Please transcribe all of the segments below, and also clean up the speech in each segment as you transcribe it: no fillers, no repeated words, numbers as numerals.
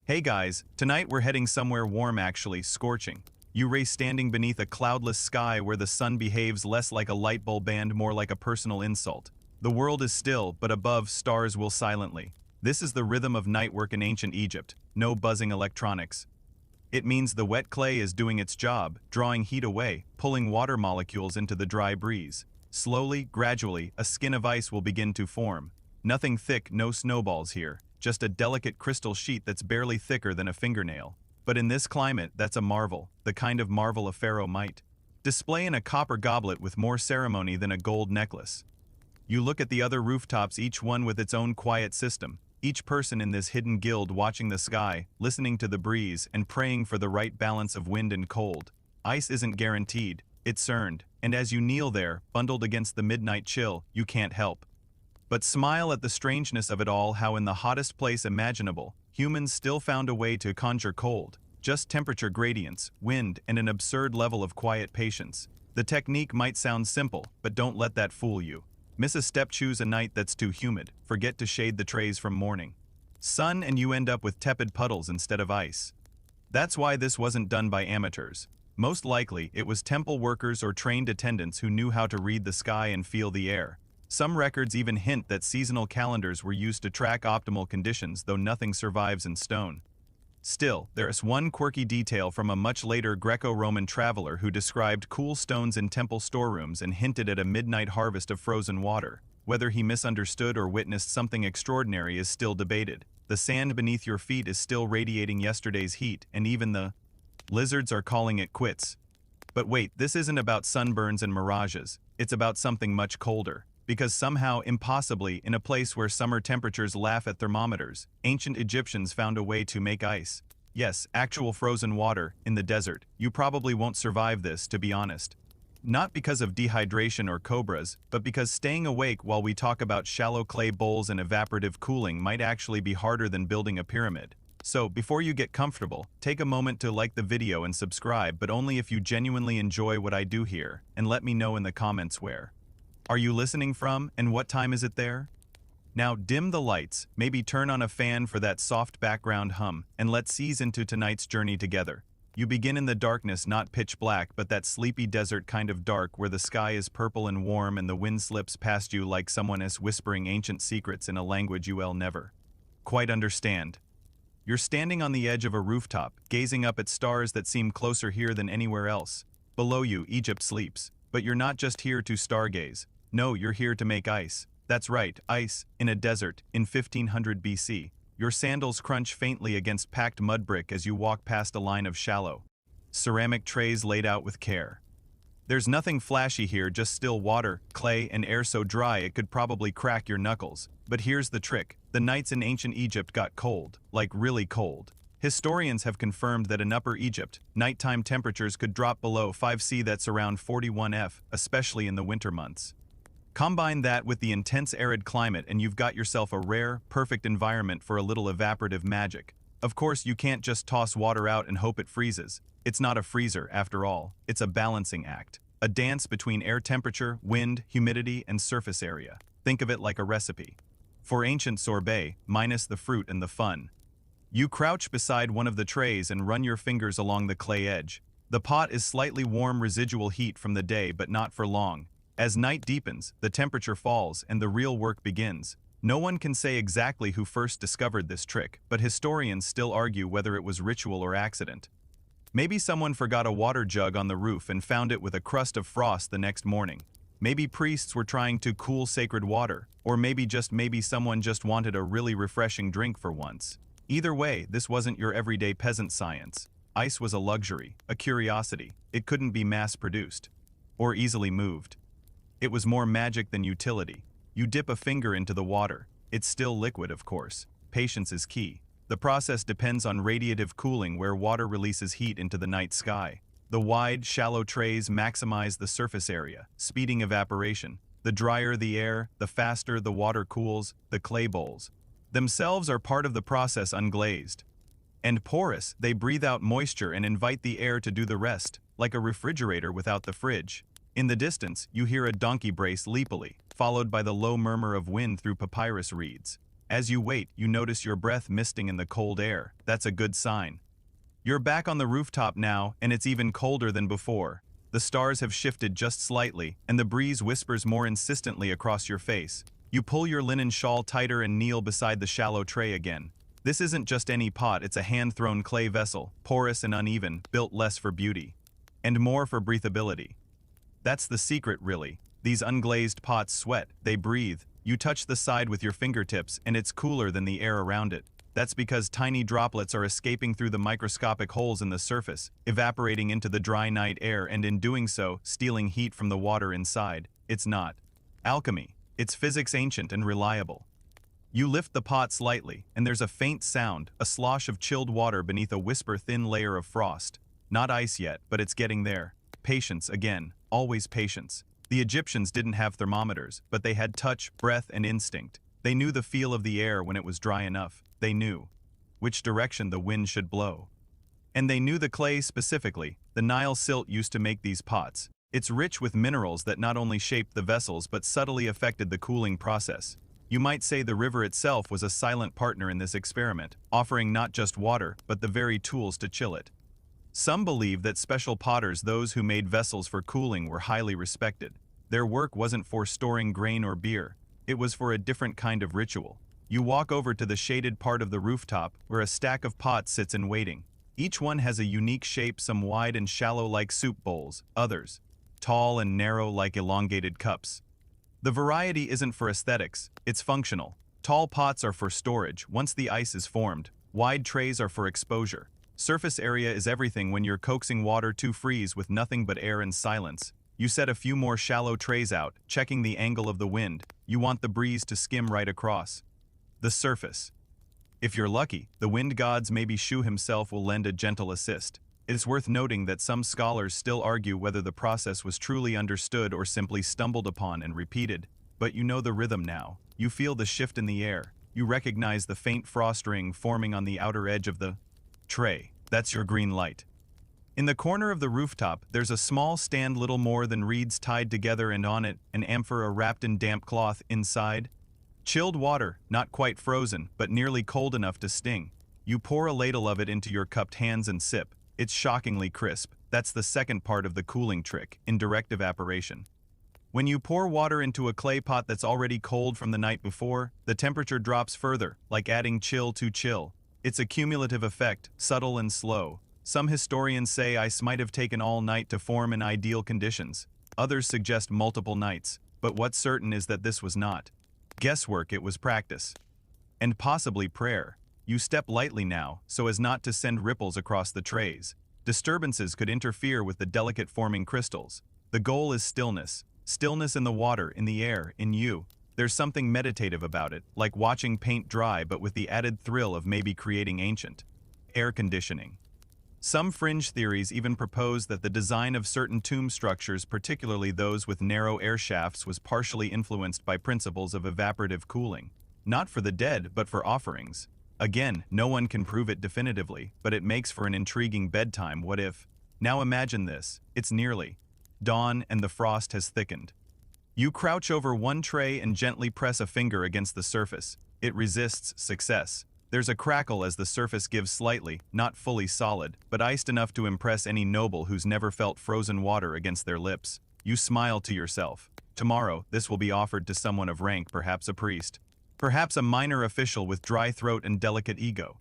Hey guys, tonight we're heading somewhere warm actually, scorching. You race standing beneath a cloudless sky where the sun behaves less like a light bulb and more like a personal insult. The world is still, but above, stars will silently. This is the rhythm of night work in ancient Egypt, no buzzing electronics. It means the wet clay is doing its job, drawing heat away, pulling water molecules into the dry breeze. Slowly, gradually, a skin of ice will begin to form. Nothing thick, no snowballs here, just a delicate crystal sheet that's barely thicker than a fingernail. But in this climate, that's a marvel, the kind of marvel a pharaoh might display in a copper goblet with more ceremony than a gold necklace. You look at the other rooftops, each one with its own quiet system, each person in this hidden guild watching the sky, listening to the breeze, and praying for the right balance of wind and cold. Ice isn't guaranteed, it's earned, and as you kneel there, bundled against the midnight chill, you can't help but smile at the strangeness of it all, how in the hottest place imaginable, humans still found a way to conjure cold, just temperature gradients, wind, and an absurd level of quiet patience. The technique might sound simple, but don't let that fool you. Miss a step, choose a night that's too humid, forget to shade the trays from morning sun, and you end up with tepid puddles instead of ice. That's why this wasn't done by amateurs. Most likely, it was temple workers or trained attendants who knew how to read the sky and feel the air. Some records even hint that seasonal calendars were used to track optimal conditions, though nothing survives in stone. Still, there is one quirky detail from a much later Greco-Roman traveler who described cool stones in temple storerooms and hinted at a midnight harvest of frozen water. Whether he misunderstood or witnessed something extraordinary is still debated. The sand beneath your feet is still radiating yesterday's heat, and even the lizards are calling it quits. But wait, this isn't about sunburns and mirages, it's about something much colder. Because somehow, impossibly, in a place where summer temperatures laugh at thermometers, ancient Egyptians found a way to make ice. Yes, actual frozen water, in the desert. You probably won't survive this, to be honest. Not because of dehydration or cobras, but because staying awake while we talk about shallow clay bowls and evaporative cooling might actually be harder than building a pyramid. So, before you get comfortable, take a moment to like the video and subscribe, but only if you genuinely enjoy what I do here, and let me know in the comments where are you listening from, and what time is it there? Now dim the lights, maybe turn on a fan for that soft background hum, and let's ease into tonight's journey together. You begin in the darkness, not pitch black, but that sleepy desert kind of dark where the sky is purple and warm and the wind slips past you like someone is whispering ancient secrets in a language you'll never quite understand. You're standing on the edge of a rooftop, gazing up at stars that seem closer here than anywhere else. Below you, Egypt sleeps. But you're not just here to stargaze. No, you're here to make ice. That's right, ice, in a desert, in 1500 BC. Your sandals crunch faintly against packed mud brick as you walk past a line of shallow ceramic trays laid out with care. There's nothing flashy here, just still water, clay, and air so dry it could probably crack your knuckles. But here's the trick. The nights in ancient Egypt got cold, like really cold. Historians have confirmed that in Upper Egypt, nighttime temperatures could drop below 5°C, that's around 41°F, especially in the winter months. Combine that with the intense arid climate and you've got yourself a rare, perfect environment for a little evaporative magic. Of course, you can't just toss water out and hope it freezes. It's not a freezer, after all. It's a balancing act. A dance between air temperature, wind, humidity, and surface area. Think of it like a recipe for ancient sorbet, minus the fruit and the fun. You crouch beside one of the trays and run your fingers along the clay edge. The pot is slightly warm, residual heat from the day, but not for long. As night deepens, the temperature falls and the real work begins. No one can say exactly who first discovered this trick, but historians still argue whether it was ritual or accident. Maybe someone forgot a water jug on the roof and found it with a crust of frost the next morning. Maybe priests were trying to cool sacred water, or maybe someone just wanted a really refreshing drink for once. Either way, this wasn't your everyday peasant science. Ice was a luxury, a curiosity. It couldn't be mass-produced or easily moved. It was more magic than utility. You dip a finger into the water. It's still liquid, of course. Patience is key. The process depends on radiative cooling, where water releases heat into the night sky. The wide, shallow trays maximize the surface area, speeding evaporation. The drier the air, the faster the water cools. The clay bowls themselves are part of the process, unglazed and porous. They breathe out moisture and invite the air to do the rest, like a refrigerator without the fridge. In the distance, you hear a donkey brace leapily, followed by the low murmur of wind through papyrus reeds. As you wait, you notice your breath misting in the cold air. That's a good sign. You're back on the rooftop now, and it's even colder than before. The stars have shifted just slightly, and the breeze whispers more insistently across your face. You pull your linen shawl tighter and kneel beside the shallow tray again. This isn't just any pot, it's a hand-thrown clay vessel, porous and uneven, built less for beauty, and more for breathability. That's the secret, really. These unglazed pots sweat, they breathe. You touch the side with your fingertips, and it's cooler than the air around it. That's because tiny droplets are escaping through the microscopic holes in the surface, evaporating into the dry night air, and in doing so, stealing heat from the water inside. It's not alchemy. It's physics, ancient and reliable. You lift the pot slightly, and there's a faint sound, a slosh of chilled water beneath a whisper-thin layer of frost. Not ice yet, but it's getting there. Patience again, always patience. The Egyptians didn't have thermometers, but they had touch, breath, and instinct. They knew the feel of the air when it was dry enough. They knew which direction the wind should blow. And they knew the clay specifically. The Nile silt used to make these pots. It's rich with minerals that not only shaped the vessels but subtly affected the cooling process. You might say the river itself was a silent partner in this experiment, offering not just water, but the very tools to chill it. Some believe that special potters, those who made vessels for cooling, were highly respected. Their work wasn't for storing grain or beer. It was for a different kind of ritual. You walk over to the shaded part of the rooftop, where a stack of pots sits in waiting. Each one has a unique shape, some wide and shallow like soup bowls, others tall and narrow like elongated cups. The variety isn't for aesthetics, it's functional. Tall pots are for storage, once the ice is formed. Wide trays are for exposure. Surface area is everything when you're coaxing water to freeze with nothing but air and silence. You set a few more shallow trays out, checking the angle of the wind. You want the breeze to skim right across the surface. If you're lucky, the wind god's maybe Shu himself will lend a gentle assist. It is worth noting that some scholars still argue whether the process was truly understood or simply stumbled upon and repeated. But you know the rhythm now. You feel the shift in the air. You recognize the faint frost ring forming on the outer edge of the tray. That's your green light. In the corner of the rooftop, there's a small stand, little more than reeds tied together, and on it, an amphora wrapped in damp cloth. Inside, chilled water, not quite frozen, but nearly cold enough to sting. You pour a ladle of it into your cupped hands and sip. It's shockingly crisp. That's the second part of the cooling trick, indirect evaporation. When you pour water into a clay pot that's already cold from the night before, the temperature drops further, like adding chill to chill. It's a cumulative effect, subtle and slow. Some historians say ice might have taken all night to form in ideal conditions. Others suggest multiple nights, but what's certain is that this was not guesswork, it was practice. And possibly prayer. You step lightly now, so as not to send ripples across the trays. Disturbances could interfere with the delicate forming crystals. The goal is stillness. Stillness in the water, in the air, in you. There's something meditative about it, like watching paint dry but with the added thrill of maybe creating ancient air conditioning. Some fringe theories even propose that the design of certain tomb structures, particularly those with narrow air shafts, was partially influenced by principles of evaporative cooling. Not for the dead, but for offerings. Again, no one can prove it definitively, but it makes for an intriguing bedtime what if. Now imagine this. It's nearly dawn and the frost has thickened. You crouch over one tray and gently press a finger against the surface. It resists success. There's a crackle as the surface gives slightly, not fully solid, but iced enough to impress any noble who's never felt frozen water against their lips. You smile to yourself. Tomorrow, this will be offered to someone of rank, perhaps a priest. Perhaps a minor official with dry throat and delicate ego.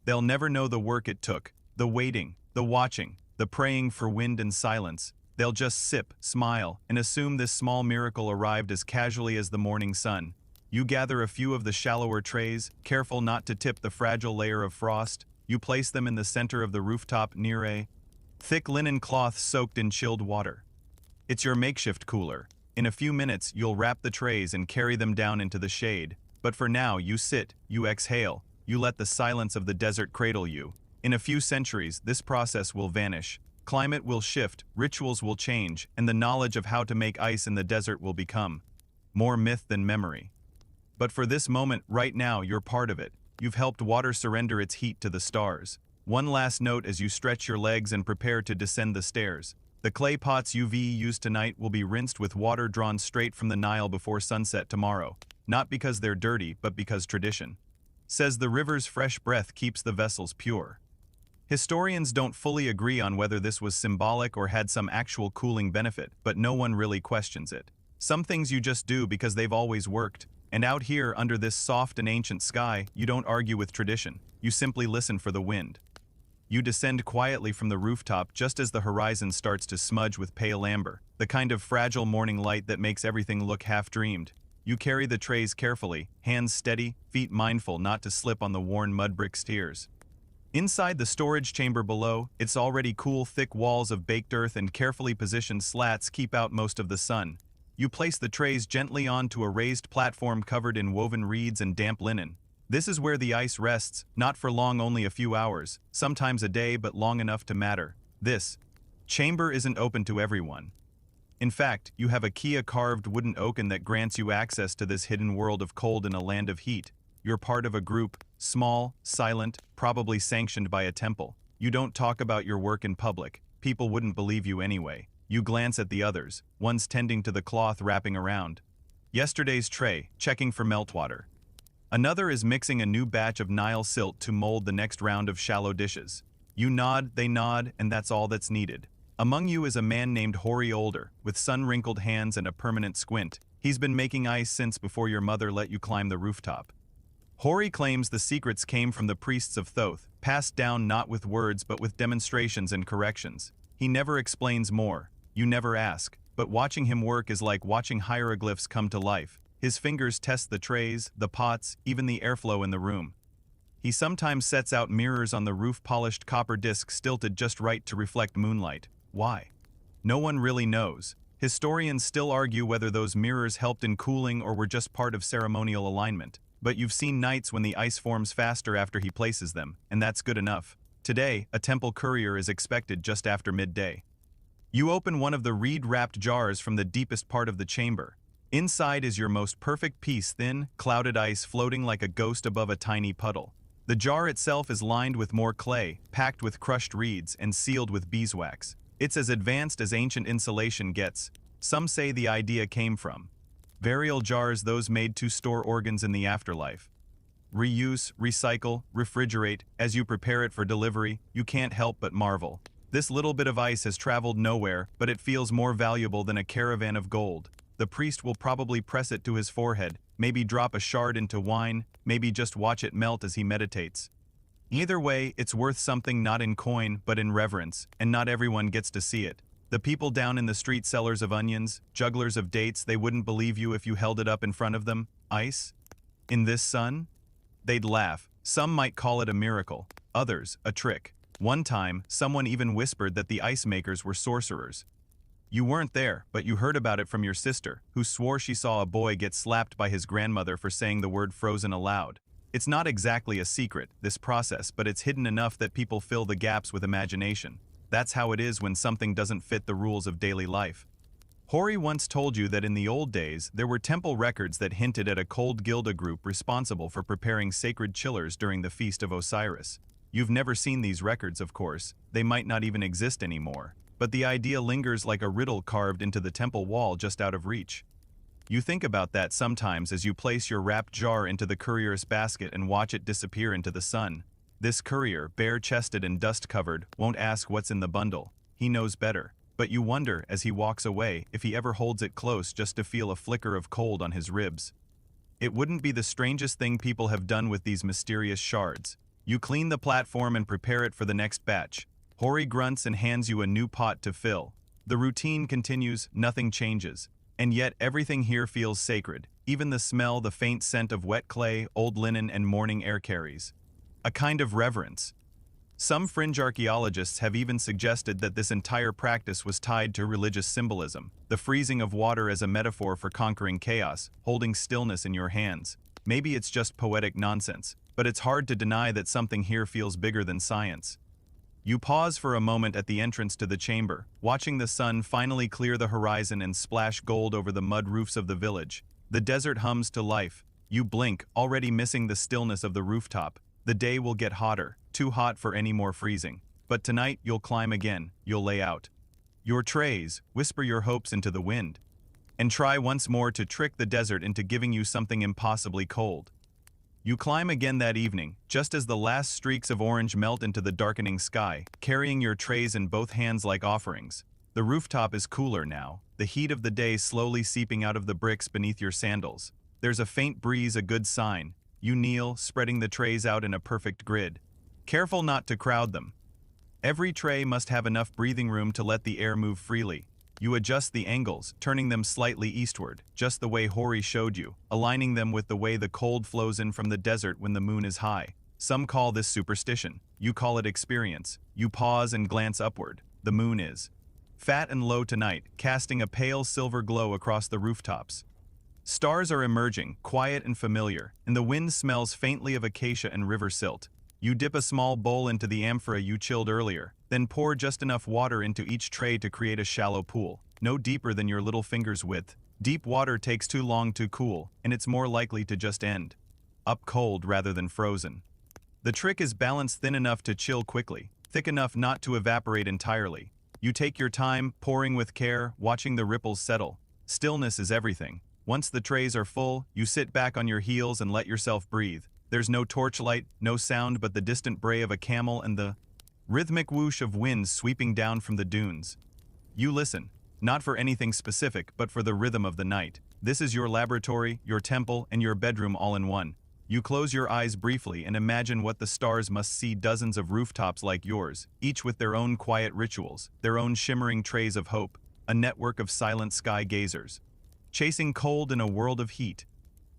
They'll never know the work it took, the waiting, the watching, the praying for wind and silence. They'll just sip, smile, and assume this small miracle arrived as casually as the morning sun. You gather a few of the shallower trays, careful not to tip the fragile layer of frost. You place them in the center of the rooftop near a thick linen cloth soaked in chilled water. It's your makeshift cooler. In a few minutes, you'll wrap the trays and carry them down into the shade. But for now, you sit, you exhale, you let the silence of the desert cradle you. In a few centuries, this process will vanish. Climate will shift, rituals will change, and the knowledge of how to make ice in the desert will become more myth than memory. But for this moment, right now, you're part of it. You've helped water surrender its heat to the stars. One last note as you stretch your legs and prepare to descend the stairs. The clay pots you've used tonight will be rinsed with water drawn straight from the Nile before sunset tomorrow. not because they're dirty, but because tradition. Says the river's fresh breath keeps the vessels pure. Historians don't fully agree on whether this was symbolic or had some actual cooling benefit, but no one really questions it. Some things you just do because they've always worked, and out here under this soft and ancient sky, you don't argue with tradition, you simply listen for the wind. You descend quietly from the rooftop just as the horizon starts to smudge with pale amber, the kind of fragile morning light that makes everything look half-dreamed. You carry the trays carefully, hands steady, feet mindful not to slip on the worn mud brick stairs. Inside the storage chamber below, it's already cool. Thick walls of baked earth and carefully positioned slats keep out most of the sun. You place the trays gently onto a raised platform covered in woven reeds and damp linen. This is where the ice rests, not for long, only a few hours, sometimes a day, but long enough to matter. This chamber isn't open to everyone. In fact, you have a key, a carved wooden oaken that grants you access to this hidden world of cold in a land of heat. You're part of a group, small, silent, probably sanctioned by a temple. You don't talk about your work in public. People wouldn't believe you anyway. You glance at the others, one's tending to the cloth wrapping around yesterday's tray, checking for meltwater. Another is mixing a new batch of Nile silt to mold the next round of shallow dishes. You nod, they nod, and that's all that's needed. Among you is a man named Hori, older, with sun-wrinkled hands and a permanent squint. He's been making ice since before your mother let you climb the rooftop. Hori claims the secrets came from the priests of Thoth, passed down not with words but with demonstrations and corrections. He never explains more. You never ask. But watching him work is like watching hieroglyphs come to life. His fingers test the trays, the pots, even the airflow in the room. He sometimes sets out mirrors on the roof, polished copper discs stilted just right to reflect moonlight. Why? No one really knows. Historians still argue whether those mirrors helped in cooling or were just part of ceremonial alignment. But you've seen nights when the ice forms faster after he places them, and that's good enough. Today, a temple courier is expected just after midday. You open one of the reed-wrapped jars from the deepest part of the chamber. Inside is your most perfect piece, thin, clouded ice floating like a ghost above a tiny puddle. The jar itself is lined with more clay, packed with crushed reeds, and sealed with beeswax. It's as advanced as ancient insulation gets. Some say the idea came from burial jars, those made to store organs in the afterlife. Reuse, recycle, refrigerate. As you prepare it for delivery, you can't help but marvel. This little bit of ice has traveled nowhere, but it feels more valuable than a caravan of gold. The priest will probably press it to his forehead, maybe drop a shard into wine, maybe just watch it melt as he meditates. Either way, it's worth something, not in coin, but in reverence, and not everyone gets to see it. The people down in the street, sellers of onions, jugglers of dates, they wouldn't believe you if you held it up in front of them. Ice? In this sun? They'd laugh. Some might call it a miracle, others, a trick. One time, someone even whispered that the ice makers were sorcerers. You weren't there, but you heard about it from your sister, who swore she saw a boy get slapped by his grandmother for saying the word frozen aloud. It's not exactly a secret, this process, but it's hidden enough that people fill the gaps with imagination. That's how it is when something doesn't fit the rules of daily life. Hori once told you that in the old days, there were temple records that hinted at a cold Gilda group responsible for preparing sacred chillers during the Feast of Osiris. You've never seen these records, of course. They might not even exist anymore. But the idea lingers like a riddle carved into the temple wall just out of reach. You think about that sometimes as you place your wrapped jar into the courier's basket and watch it disappear into the sun. This courier, bare-chested and dust-covered, won't ask what's in the bundle. He knows better. But you wonder, as he walks away, if he ever holds it close just to feel a flicker of cold on his ribs. It wouldn't be the strangest thing people have done with these mysterious shards. You clean the platform and prepare it for the next batch. Hori grunts and hands you a new pot to fill. The routine continues, nothing changes. And yet everything here feels sacred. Even the smell, the faint scent of wet clay, old linen, and morning air carries a kind of reverence. Some fringe archaeologists have even suggested that this entire practice was tied to religious symbolism, the freezing of water as a metaphor for conquering chaos, holding stillness in your hands. Maybe it's just poetic nonsense, but it's hard to deny that something here feels bigger than science. You pause for a moment at the entrance to the chamber, watching the sun finally clear the horizon and splash gold over the mud roofs of the village. The desert hums to life. You blink, already missing the stillness of the rooftop. The day will get hotter, too hot for any more freezing. But tonight you'll climb again, you'll lay out your trays, whisper your hopes into the wind. and try once more to trick the desert into giving you something impossibly cold. You climb again that evening, just as the last streaks of orange melt into the darkening sky, carrying your trays in both hands like offerings. The rooftop is cooler now, the heat of the day slowly seeping out of the bricks beneath your sandals. There's a faint breeze, a good sign. You kneel, spreading the trays out in a perfect grid. Careful not to crowd them. Every tray must have enough breathing room to let the air move freely. You adjust the angles, turning them slightly eastward, just the way Hori showed you, aligning them with the way the cold flows in from the desert when the moon is high. Some call this superstition. You call it experience. You pause and glance upward. The moon is fat and low tonight, casting a pale silver glow across the rooftops. Stars are emerging, quiet and familiar, and the wind smells faintly of acacia and river silt. You dip a small bowl into the amphora you chilled earlier, then pour just enough water into each tray to create a shallow pool, no deeper than your little finger's width. Deep water takes too long to cool, and it's more likely to just end up cold rather than frozen. The trick is balanced thin enough to chill quickly, thick enough not to evaporate entirely. You take your time, pouring with care, watching the ripples settle. Stillness is everything. Once the trays are full, you sit back on your heels and let yourself breathe. There's no torchlight, no sound but the distant bray of a camel and the rhythmic whoosh of wind sweeping down from the dunes. You listen, not for anything specific, but for the rhythm of the night. This is your laboratory, your temple, and your bedroom all in one. You close your eyes briefly and imagine what the stars must see: dozens of rooftops like yours, each with their own quiet rituals, their own shimmering trays of hope, a network of silent sky gazers, chasing cold in a world of heat.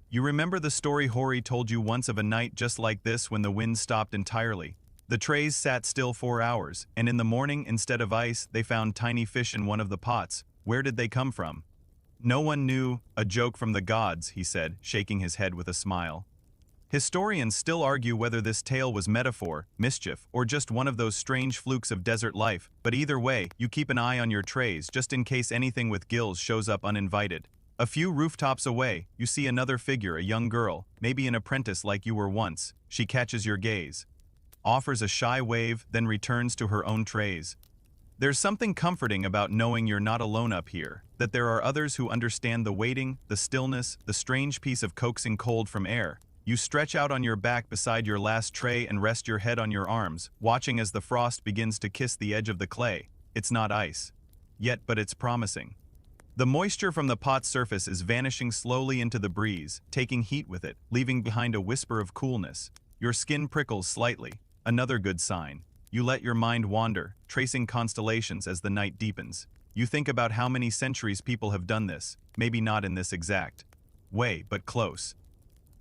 You remember the story Hori told you once of a night just like this when the wind stopped entirely. The trays sat still 4 hours, and in the morning, instead of ice, they found tiny fish in one of the pots. Where did they come from? No one knew. A joke from the gods, he said, shaking his head with a smile. Historians still argue whether this tale was metaphor, mischief, or just one of those strange flukes of desert life, but either way, you keep an eye on your trays just in case anything with gills shows up uninvited. A few rooftops away, you see another figure, a young girl, maybe an apprentice like you were once. She catches your gaze, offers a shy wave, then returns to her own trays. There's something comforting about knowing you're not alone up here, that there are others who understand the waiting, the stillness, the strange piece of coaxing cold from air. You stretch out on your back beside your last tray and rest your head on your arms, watching as the frost begins to kiss the edge of the clay. It's not ice yet, but it's promising. The moisture from the pot's surface is vanishing slowly into the breeze, taking heat with it, leaving behind a whisper of coolness. Your skin prickles slightly, another good sign. You let your mind wander, tracing constellations as the night deepens. You think about how many centuries people have done this, maybe not in this exact way, but close.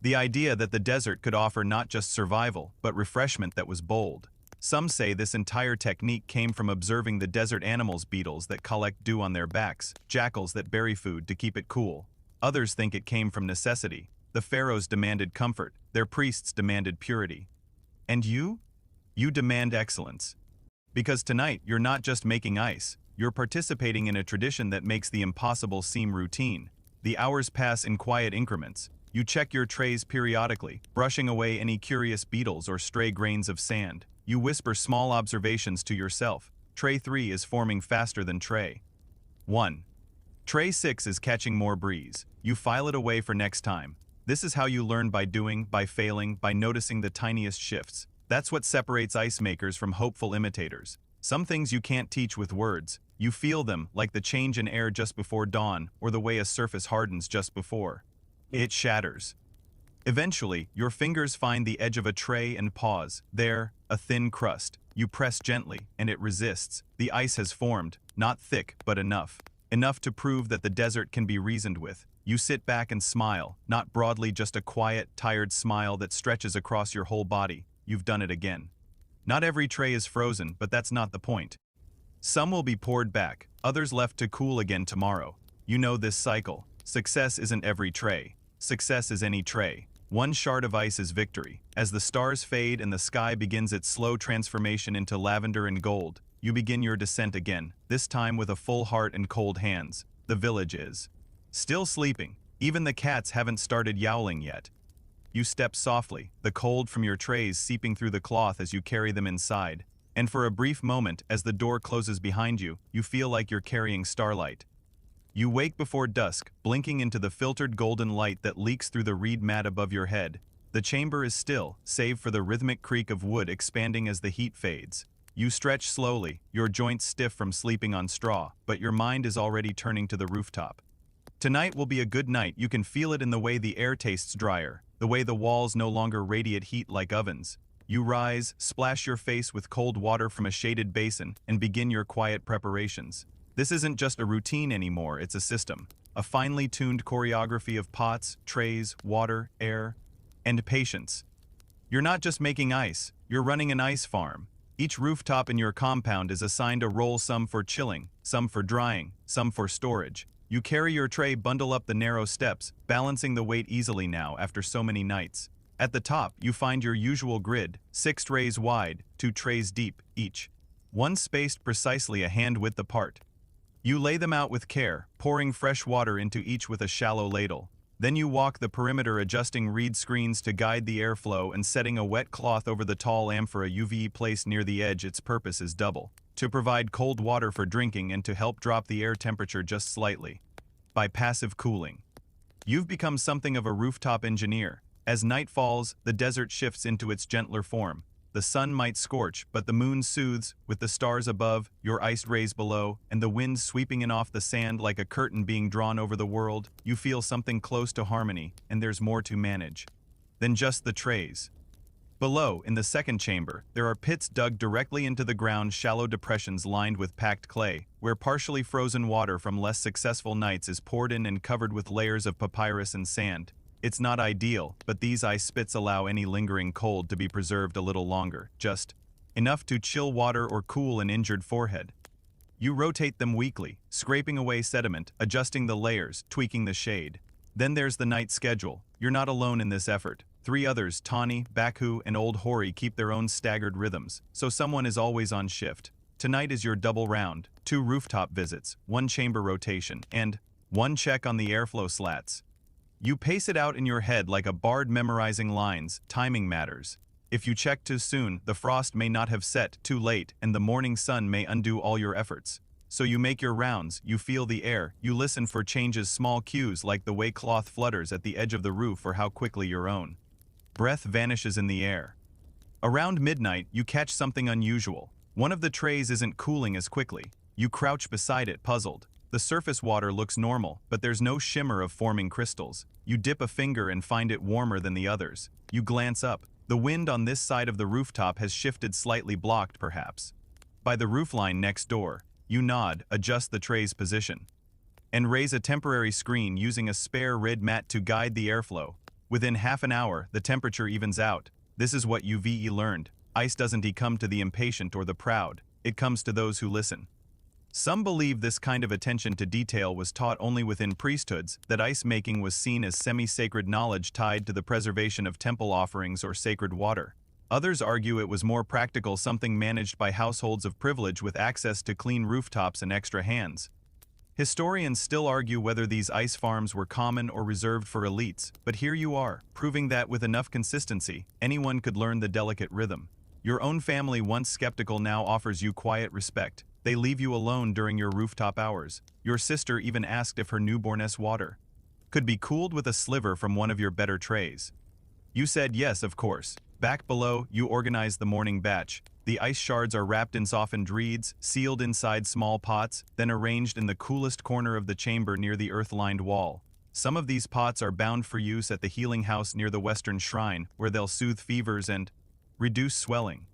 The idea that the desert could offer not just survival, but refreshment that was bold. Some say this entire technique came from observing the desert animals, beetles that collect dew on their backs, jackals that bury food to keep it cool. Others think it came from necessity. The pharaohs demanded comfort, their priests demanded purity. And you? You demand excellence. Because tonight, you're not just making ice, you're participating in a tradition that makes the impossible seem routine. The hours pass in quiet increments. You check your trays periodically, brushing away any curious beetles or stray grains of sand. You whisper small observations to yourself. Tray 3 is forming faster than Tray 1. Tray 6 is catching more breeze. You file it away for next time. This is how you learn: by doing, by failing, by noticing the tiniest shifts. That's what separates ice makers from hopeful imitators. Some things you can't teach with words. You feel them, like the change in air just before dawn, or the way a surface hardens just before it shatters. Eventually, your fingers find the edge of a tray and pause. There, a thin crust. You press gently, and it resists. The ice has formed, not thick, but enough. Enough to prove that the desert can be reasoned with. You sit back and smile, not broadly, just a quiet, tired smile that stretches across your whole body. You've done it again. Not every tray is frozen, but that's not the point. Some will be poured back, others left to cool again tomorrow. You know this cycle. Success isn't every tray. Success is any tray. One shard of ice is victory. As the stars fade and the sky begins its slow transformation into lavender and gold, you begin your descent again, this time with a full heart and cold hands. The village is still sleeping. Even the cats haven't started yowling yet. You step softly, the cold from your trays seeping through the cloth as you carry them inside. And for a brief moment, as the door closes behind you, you feel like you're carrying starlight. You wake before dusk, blinking into the filtered golden light that leaks through the reed mat above your head. The chamber is still, save for the rhythmic creak of wood expanding as the heat fades. You stretch slowly, your joints stiff from sleeping on straw, but your mind is already turning to the rooftop. Tonight will be a good night. You can feel it in the way the air tastes drier, the way the walls no longer radiate heat like ovens. You rise, splash your face with cold water from a shaded basin, and begin your quiet preparations. This isn't just a routine anymore, it's a system. A finely tuned choreography of pots, trays, water, air, and patience. You're not just making ice, you're running an ice farm. Each rooftop in your compound is assigned a role, some for chilling, some for drying, some for storage. You carry your tray, bundle up the narrow steps, balancing the weight easily now after so many nights. At the top, you find your usual grid, 6 trays wide, 2 trays deep, each. One spaced precisely a hand width apart. You lay them out with care, pouring fresh water into each with a shallow ladle. Then you walk the perimeter, adjusting reed screens to guide the airflow and setting a wet cloth over the tall amphora UV placed near the edge. Its purpose is double: to provide cold water for drinking and to help drop the air temperature just slightly. By passive cooling. You've become something of a rooftop engineer. As night falls, the desert shifts into its gentler form. The sun might scorch, but the moon soothes, with the stars above, your iced rays below, and the wind sweeping in off the sand like a curtain being drawn over the world. You feel something close to harmony, and there's more to manage than just the trays. Below, in the second chamber, there are pits dug directly into the ground, shallow depressions lined with packed clay, where partially frozen water from less successful nights is poured in and covered with layers of papyrus and sand. It's not ideal, but these ice spits allow any lingering cold to be preserved a little longer, just enough to chill water or cool an injured forehead. You rotate them weekly, scraping away sediment, adjusting the layers, tweaking the shade. Then there's the night schedule. You're not alone in this effort. 3 others, Tawny, Baku, and Old Hori, keep their own staggered rhythms, so someone is always on shift. Tonight is your double round: 2 rooftop visits, 1 chamber rotation, and 1 check on the airflow slats. You pace it out in your head like a bard memorizing lines. Timing matters. If you check too soon, the frost may not have set; too late, and the morning sun may undo all your efforts. So you make your rounds, you feel the air, you listen for changes, small cues like the way cloth flutters at the edge of the roof or how quickly your own breath vanishes in the air. Around midnight, you catch something unusual. One of the trays isn't cooling as quickly. You crouch beside it, puzzled. The surface water looks normal, but there's no shimmer of forming crystals. You dip a finger and find it warmer than the others. You glance up. The wind on this side of the rooftop has shifted, slightly blocked perhaps by the roofline next door. You nod, adjust the tray's position, and raise a temporary screen using a spare red mat to guide the airflow. Within half an hour, the temperature evens out. This is what UVE learned. Ice doesn't come to the impatient or the proud. It comes to those who listen. Some believe this kind of attention to detail was taught only within priesthoods, that ice making was seen as semi-sacred knowledge tied to the preservation of temple offerings or sacred water. Others argue it was more practical, something managed by households of privilege with access to clean rooftops and extra hands. Historians still argue whether these ice farms were common or reserved for elites, but here you are, proving that with enough consistency, anyone could learn the delicate rhythm. Your own family, once skeptical, now offers you quiet respect. They leave you alone during your rooftop hours. Your sister even asked if her newborn's water could be cooled with a sliver from one of your better trays. You said yes, of course. Back below, you organize the morning batch. The ice shards are wrapped in softened reeds, sealed inside small pots, then arranged in the coolest corner of the chamber near the earth-lined wall. Some of these pots are bound for use at the healing house near the western shrine, where they'll soothe fevers and reduce swelling.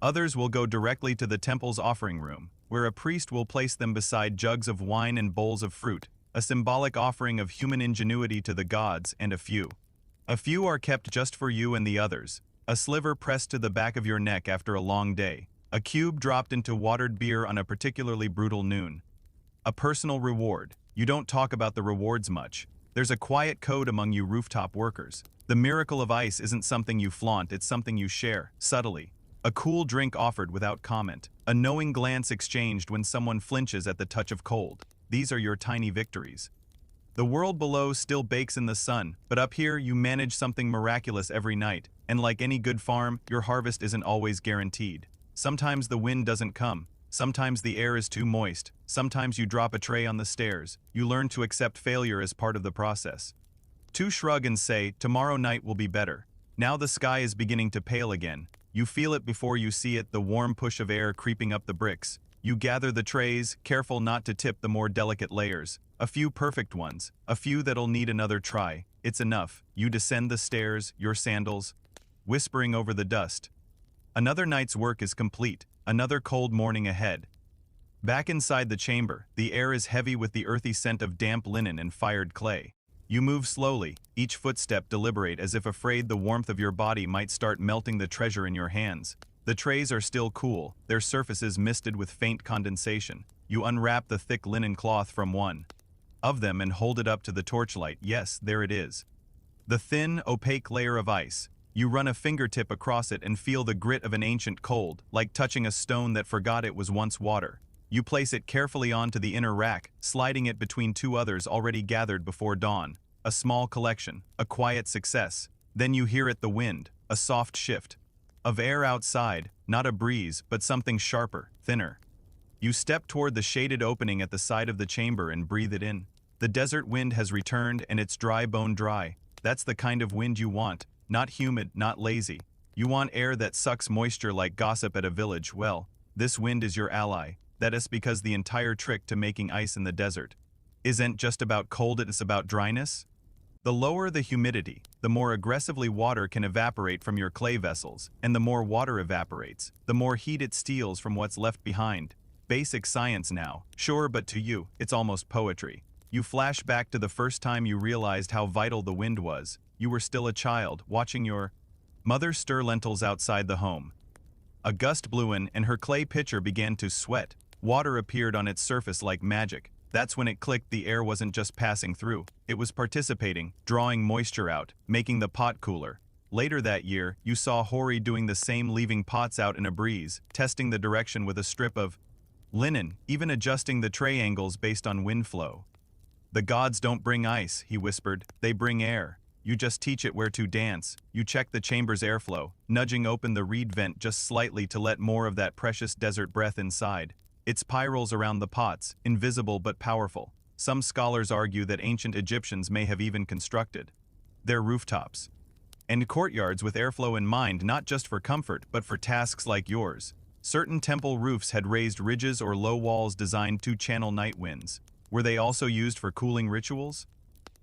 Others will go directly to the temple's offering room, where a priest will place them beside jugs of wine and bowls of fruit, a symbolic offering of human ingenuity to the gods. And a few are kept just for you and the others. A sliver pressed to the back of your neck after a long day. A cube dropped into watered beer on a particularly brutal noon. A personal reward. You don't talk about the rewards much. There's a quiet code among you rooftop workers. The miracle of ice isn't something you flaunt, it's something you share, subtly. A cool drink offered without comment. A knowing glance exchanged when someone flinches at the touch of cold. These are your tiny victories. The world below still bakes in the sun, but up here you manage something miraculous every night. And like any good farm, your harvest isn't always guaranteed. Sometimes the wind doesn't come. Sometimes the air is too moist, sometimes you drop a tray on the stairs. You learn to accept failure as part of the process. 2 shrug and say, tomorrow night will be better. Now the sky is beginning to pale again. You feel it before you see it, the warm push of air creeping up the bricks. You gather the trays, careful not to tip the more delicate layers. A few perfect ones, a few that'll need another try. It's enough. You descend the stairs, your sandals, whispering over the dust. Another night's work is complete, another cold morning ahead. Back inside the chamber, the air is heavy with the earthy scent of damp linen and fired clay. You move slowly, each footstep deliberate as if afraid the warmth of your body might start melting the treasure in your hands. The trays are still cool, their surfaces misted with faint condensation. You unwrap the thick linen cloth from one of them and hold it up to the torchlight. Yes, there it is. The thin, opaque layer of ice. You run a fingertip across it and feel the grit of an ancient cold, like touching a stone that forgot it was once water. You place it carefully onto the inner rack, sliding it between 2 others already gathered before dawn. A small collection, a quiet success. Then you hear it, the wind, a soft shift of air outside, not a breeze, but something sharper, thinner. You step toward the shaded opening at the side of the chamber and breathe it in. The desert wind has returned and it's dry bone dry. That's the kind of wind you want, not humid, not lazy. You want air that sucks moisture like gossip at a village. Well, this wind is your ally. That is because the entire trick to making ice in the desert isn't just about cold, it's about dryness. The lower the humidity, the more aggressively water can evaporate from your clay vessels, and the more water evaporates, the more heat it steals from what's left behind. Basic science now, sure, but to you, it's almost poetry. You flash back to the first time you realized how vital the wind was. You were still a child, watching your mother stir lentils outside the home. A gust blew in, and her clay pitcher began to sweat. Water appeared on its surface like magic. That's when it clicked, the air wasn't just passing through. It was participating, drawing moisture out, making the pot cooler. Later that year, you saw Hori doing the same, leaving pots out in a breeze, testing the direction with a strip of linen, even adjusting the tray angles based on wind flow. The gods don't bring ice, he whispered, they bring air. You just teach it where to dance. You check the chamber's airflow, nudging open the reed vent just slightly to let more of that precious desert breath inside. It spirals around the pots, invisible but powerful. Some scholars argue that ancient Egyptians may have even constructed their rooftops and courtyards with airflow in mind, not just for comfort, but for tasks like yours. Certain temple roofs had raised ridges or low walls designed to channel night winds. Were they also used for cooling rituals?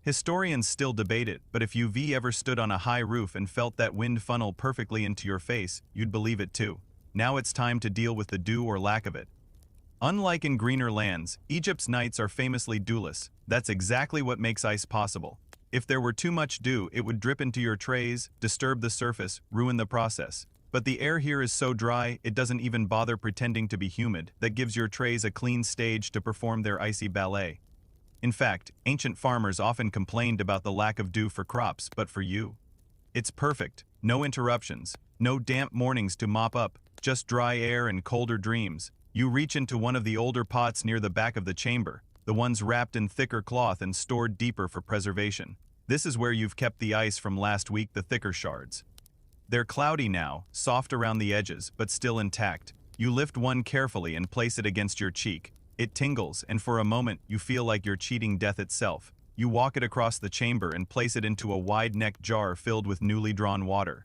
Historians still debate it, but if you've ever stood on a high roof and felt that wind funnel perfectly into your face, you'd believe it too. Now it's time to deal with the dew or lack of it. Unlike in greener lands, Egypt's nights are famously dewless. That's exactly what makes ice possible. If there were too much dew, it would drip into your trays, disturb the surface, ruin the process. But the air here is so dry, it doesn't even bother pretending to be humid. That gives your trays a clean stage to perform their icy ballet. In fact, ancient farmers often complained about the lack of dew for crops, but for you, it's perfect. No interruptions, no damp mornings to mop up, just dry air and colder dreams. You reach into one of the older pots near the back of the chamber, the ones wrapped in thicker cloth and stored deeper for preservation. This is where you've kept the ice from last week, the thicker shards. They're cloudy now, soft around the edges, but still intact. You lift one carefully and place it against your cheek. It tingles, and for a moment, you feel like you're cheating death itself. You walk it across the chamber and place it into a wide-necked jar filled with newly drawn water.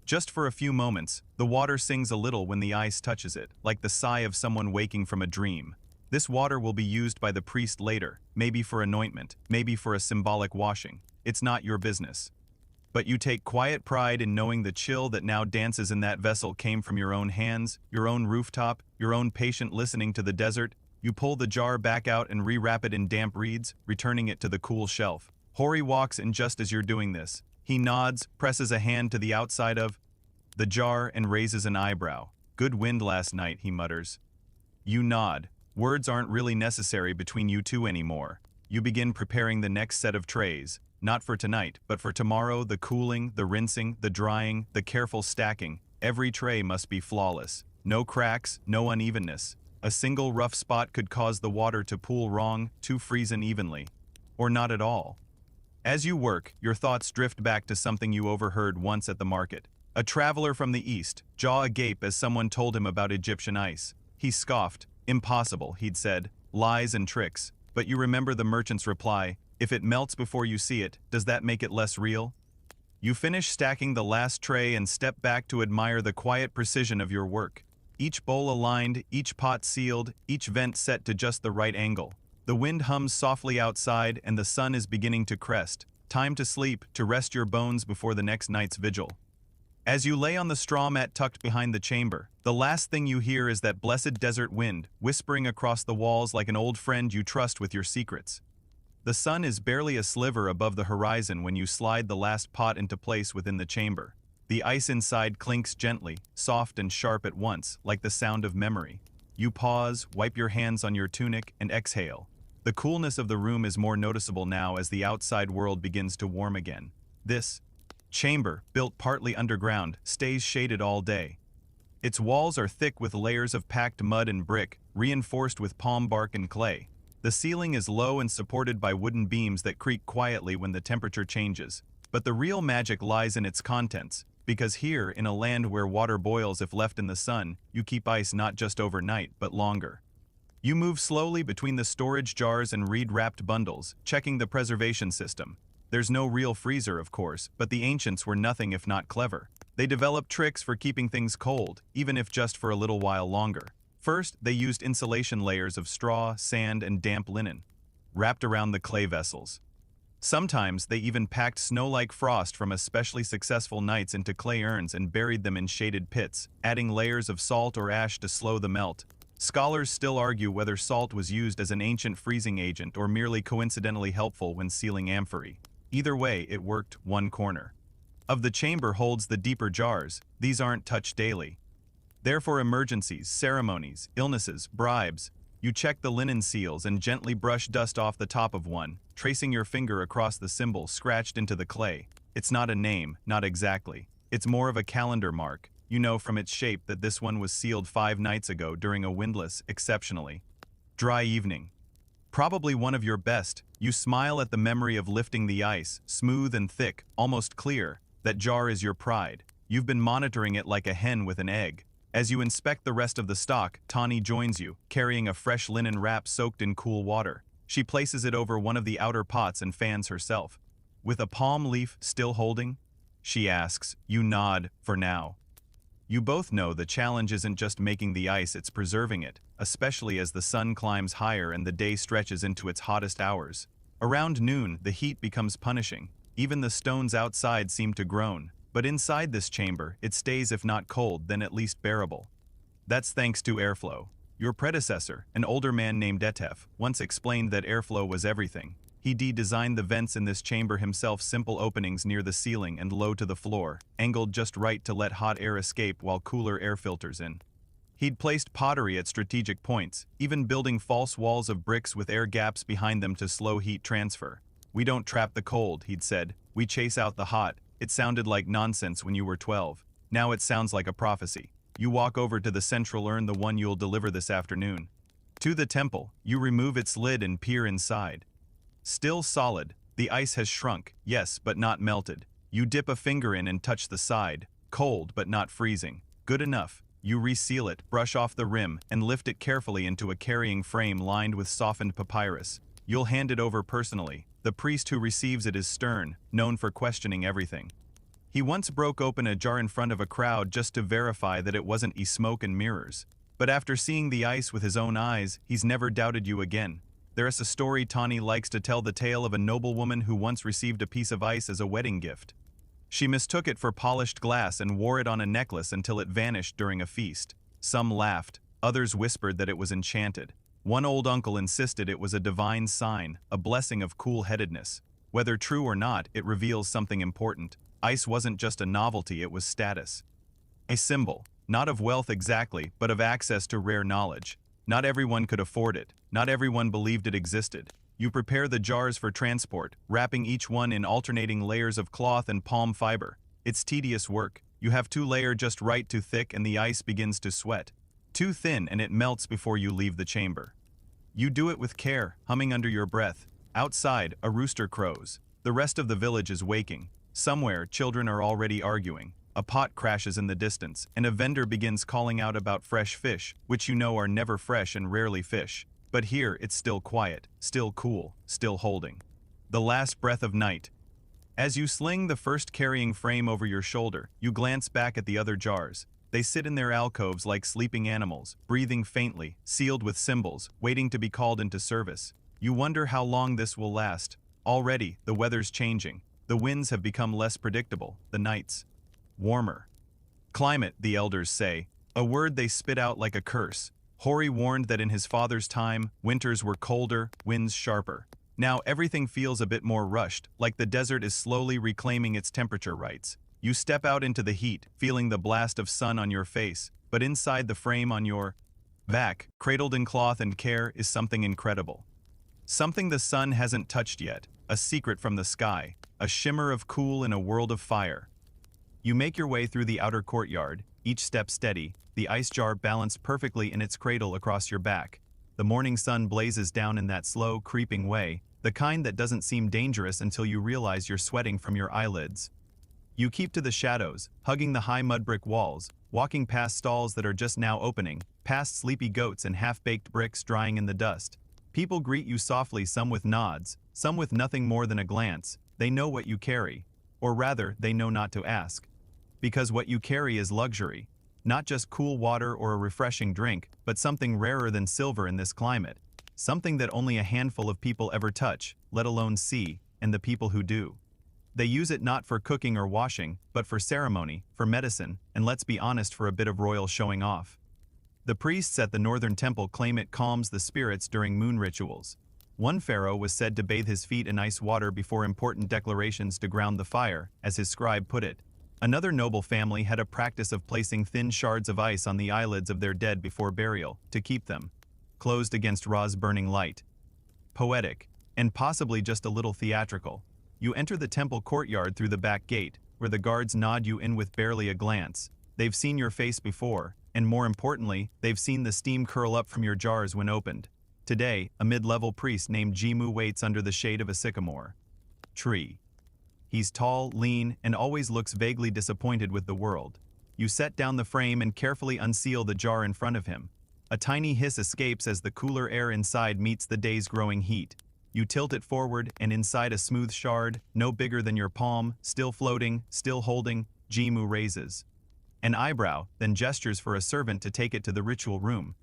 Just for a few moments, the water sings a little when the ice touches it, like the sigh of someone waking from a dream. This water will be used by the priest later, maybe for anointment, maybe for a symbolic washing. It's not your business. But you take quiet pride in knowing the chill that now dances in that vessel came from your own hands, your own rooftop, your own patient listening to the desert. You pull the jar back out and rewrap it in damp reeds, returning it to the cool shelf. Hori walks in just as you're doing this. He nods, presses a hand to the outside of the jar and raises an eyebrow. Good wind last night, he mutters. You nod. Words aren't really necessary between you two anymore. You begin preparing the next set of trays. Not for tonight, but for tomorrow. The cooling, the rinsing, the drying, the careful stacking. Every tray must be flawless. No cracks, no unevenness. A single rough spot could cause the water to pool wrong, to freeze unevenly. Or not at all. As you work, your thoughts drift back to something you overheard once at the market. A traveler from the east, jaw agape as someone told him about Egyptian ice. He scoffed. Impossible, he'd said. Lies and tricks. But you remember the merchant's reply, if it melts before you see it, does that make it less real? You finish stacking the last tray and step back to admire the quiet precision of your work. Each bowl aligned, each pot sealed, each vent set to just the right angle. The wind hums softly outside and the sun is beginning to crest. Time to sleep, to rest your bones before the next night's vigil. As you lay on the straw mat tucked behind the chamber, the last thing you hear is that blessed desert wind, whispering across the walls like an old friend you trust with your secrets. The sun is barely a sliver above the horizon when you slide the last pot into place within the chamber. The ice inside clinks gently, soft and sharp at once, like the sound of memory. You pause, wipe your hands on your tunic, and exhale. The coolness of the room is more noticeable now as the outside world begins to warm again. This chamber, built partly underground, stays shaded all day. Its walls are thick with layers of packed mud and brick, reinforced with palm bark and clay. The ceiling is low and supported by wooden beams that creak quietly when the temperature changes. But the real magic lies in its contents, because here, in a land where water boils if left in the sun, you keep ice not just overnight, but longer. You move slowly between the storage jars and reed-wrapped bundles, checking the preservation system. There's no real freezer, of course, but the ancients were nothing if not clever. They developed tricks for keeping things cold, even if just for a little while longer. First, they used insulation layers of straw, sand, and damp linen, wrapped around the clay vessels. Sometimes they even packed snow-like frost from especially successful nights into clay urns and buried them in shaded pits, adding layers of salt or ash to slow the melt. Scholars still argue whether salt was used as an ancient freezing agent or merely coincidentally helpful when sealing amphorae. Either way, it worked. One corner of the chamber holds the deeper jars. These aren't touched daily. They're for emergencies, ceremonies, illnesses, bribes. You check the linen seals and gently brush dust off the top of one, tracing your finger across the symbol scratched into the clay. It's not a name, not exactly. It's more of a calendar mark. You know from its shape that this one was sealed 5 nights ago during a windless, exceptionally dry evening. Probably one of your best. You smile at the memory of lifting the ice, smooth and thick, almost clear. That jar is your pride. You've been monitoring it like a hen with an egg. As you inspect the rest of the stock, Tawny joins you, carrying a fresh linen wrap soaked in cool water. She places it over one of the outer pots and fans herself. With a palm leaf still holding? She asks. You nod, for now. You both know the challenge isn't just making the ice, it's preserving it, especially as the sun climbs higher and the day stretches into its hottest hours. Around noon, the heat becomes punishing. Even the stones outside seem to groan. But inside this chamber, it stays if not cold, then at least bearable. That's thanks to airflow. Your predecessor, an older man named Etef, once explained that airflow was everything. He designed the vents in this chamber himself, simple openings near the ceiling and low to the floor, angled just right to let hot air escape while cooler air filters in. He'd placed pottery at strategic points, even building false walls of bricks with air gaps behind them to slow heat transfer. We don't trap the cold, he'd said. We chase out the hot. It sounded like nonsense when you were 12. Now it sounds like a prophecy. You walk over to the central urn, the one you'll deliver this afternoon. To the temple, you remove its lid and peer inside. Still solid, the ice has shrunk, yes, but not melted. You dip a finger in and touch the side. Cold, but not freezing. Good enough. You reseal it, brush off the rim, and lift it carefully into a carrying frame lined with softened papyrus. You'll hand it over personally. The priest who receives it is stern, known for questioning everything. He once broke open a jar in front of a crowd just to verify that it wasn't smoke and mirrors. But after seeing the ice with his own eyes, he's never doubted you again. There's a story Tawny likes to tell, the tale of a noblewoman who once received a piece of ice as a wedding gift. She mistook it for polished glass and wore it on a necklace until it vanished during a feast. Some laughed, others whispered that it was enchanted. One old uncle insisted it was a divine sign, a blessing of cool-headedness. Whether true or not, it reveals something important. Ice wasn't just a novelty, it was status. A symbol, not of wealth exactly, but of access to rare knowledge. Not everyone could afford it. Not everyone believed it existed. You prepare the jars for transport, wrapping each one in alternating layers of cloth and palm fiber. It's tedious work. You have to layer just right, too thick, and the ice begins to sweat. Too thin, and it melts before you leave the chamber. You do it with care, humming under your breath. Outside, a rooster crows. The rest of the village is waking. Somewhere, children are already arguing. A pot crashes in the distance, and a vendor begins calling out about fresh fish, which you know are never fresh and rarely fish. But here it's still quiet, still cool, still holding. The last breath of night. As you sling the first carrying frame over your shoulder, you glance back at the other jars. They sit in their alcoves like sleeping animals, breathing faintly, sealed with symbols, waiting to be called into service. You wonder how long this will last. Already, the weather's changing. The winds have become less predictable, the nights warmer. Climate, the elders say, a word they spit out like a curse. Hori warned that in his father's time, winters were colder, winds sharper. Now everything feels a bit more rushed, like the desert is slowly reclaiming its temperature rights. You step out into the heat, feeling the blast of sun on your face, but inside the frame on your back, cradled in cloth and care, is something incredible. Something the sun hasn't touched yet, a secret from the sky, a shimmer of cool in a world of fire. You make your way through the outer courtyard, each step steady, the ice jar balanced perfectly in its cradle across your back. The morning sun blazes down in that slow, creeping way, the kind that doesn't seem dangerous until you realize you're sweating from your eyelids. You keep to the shadows, hugging the high mud brick walls, walking past stalls that are just now opening, past sleepy goats and half-baked bricks drying in the dust. People greet you softly, some with nods, some with nothing more than a glance. They know what you carry. Or rather, they know not to ask. Because what you carry is luxury. Not just cool water or a refreshing drink, but something rarer than silver in this climate. Something that only a handful of people ever touch, let alone see, and the people who do. They use it not for cooking or washing, but for ceremony, for medicine, and let's be honest, for a bit of royal showing off. The priests at the northern temple claim it calms the spirits during moon rituals. One pharaoh was said to bathe his feet in ice water before important declarations to ground the fire, as his scribe put it. Another noble family had a practice of placing thin shards of ice on the eyelids of their dead before burial, to keep them closed against Ra's burning light. Poetic, and possibly just a little theatrical. You enter the temple courtyard through the back gate, where the guards nod you in with barely a glance. They've seen your face before, and more importantly, they've seen the steam curl up from your jars when opened. Today, a mid-level priest named Jimu waits under the shade of a sycamore tree. He's tall, lean, and always looks vaguely disappointed with the world. You set down the frame and carefully unseal the jar in front of him. A tiny hiss escapes as the cooler air inside meets the day's growing heat. You tilt it forward, and inside a smooth shard, no bigger than your palm, still floating, still holding, Jimu raises an eyebrow, then gestures for a servant to take it to the ritual room.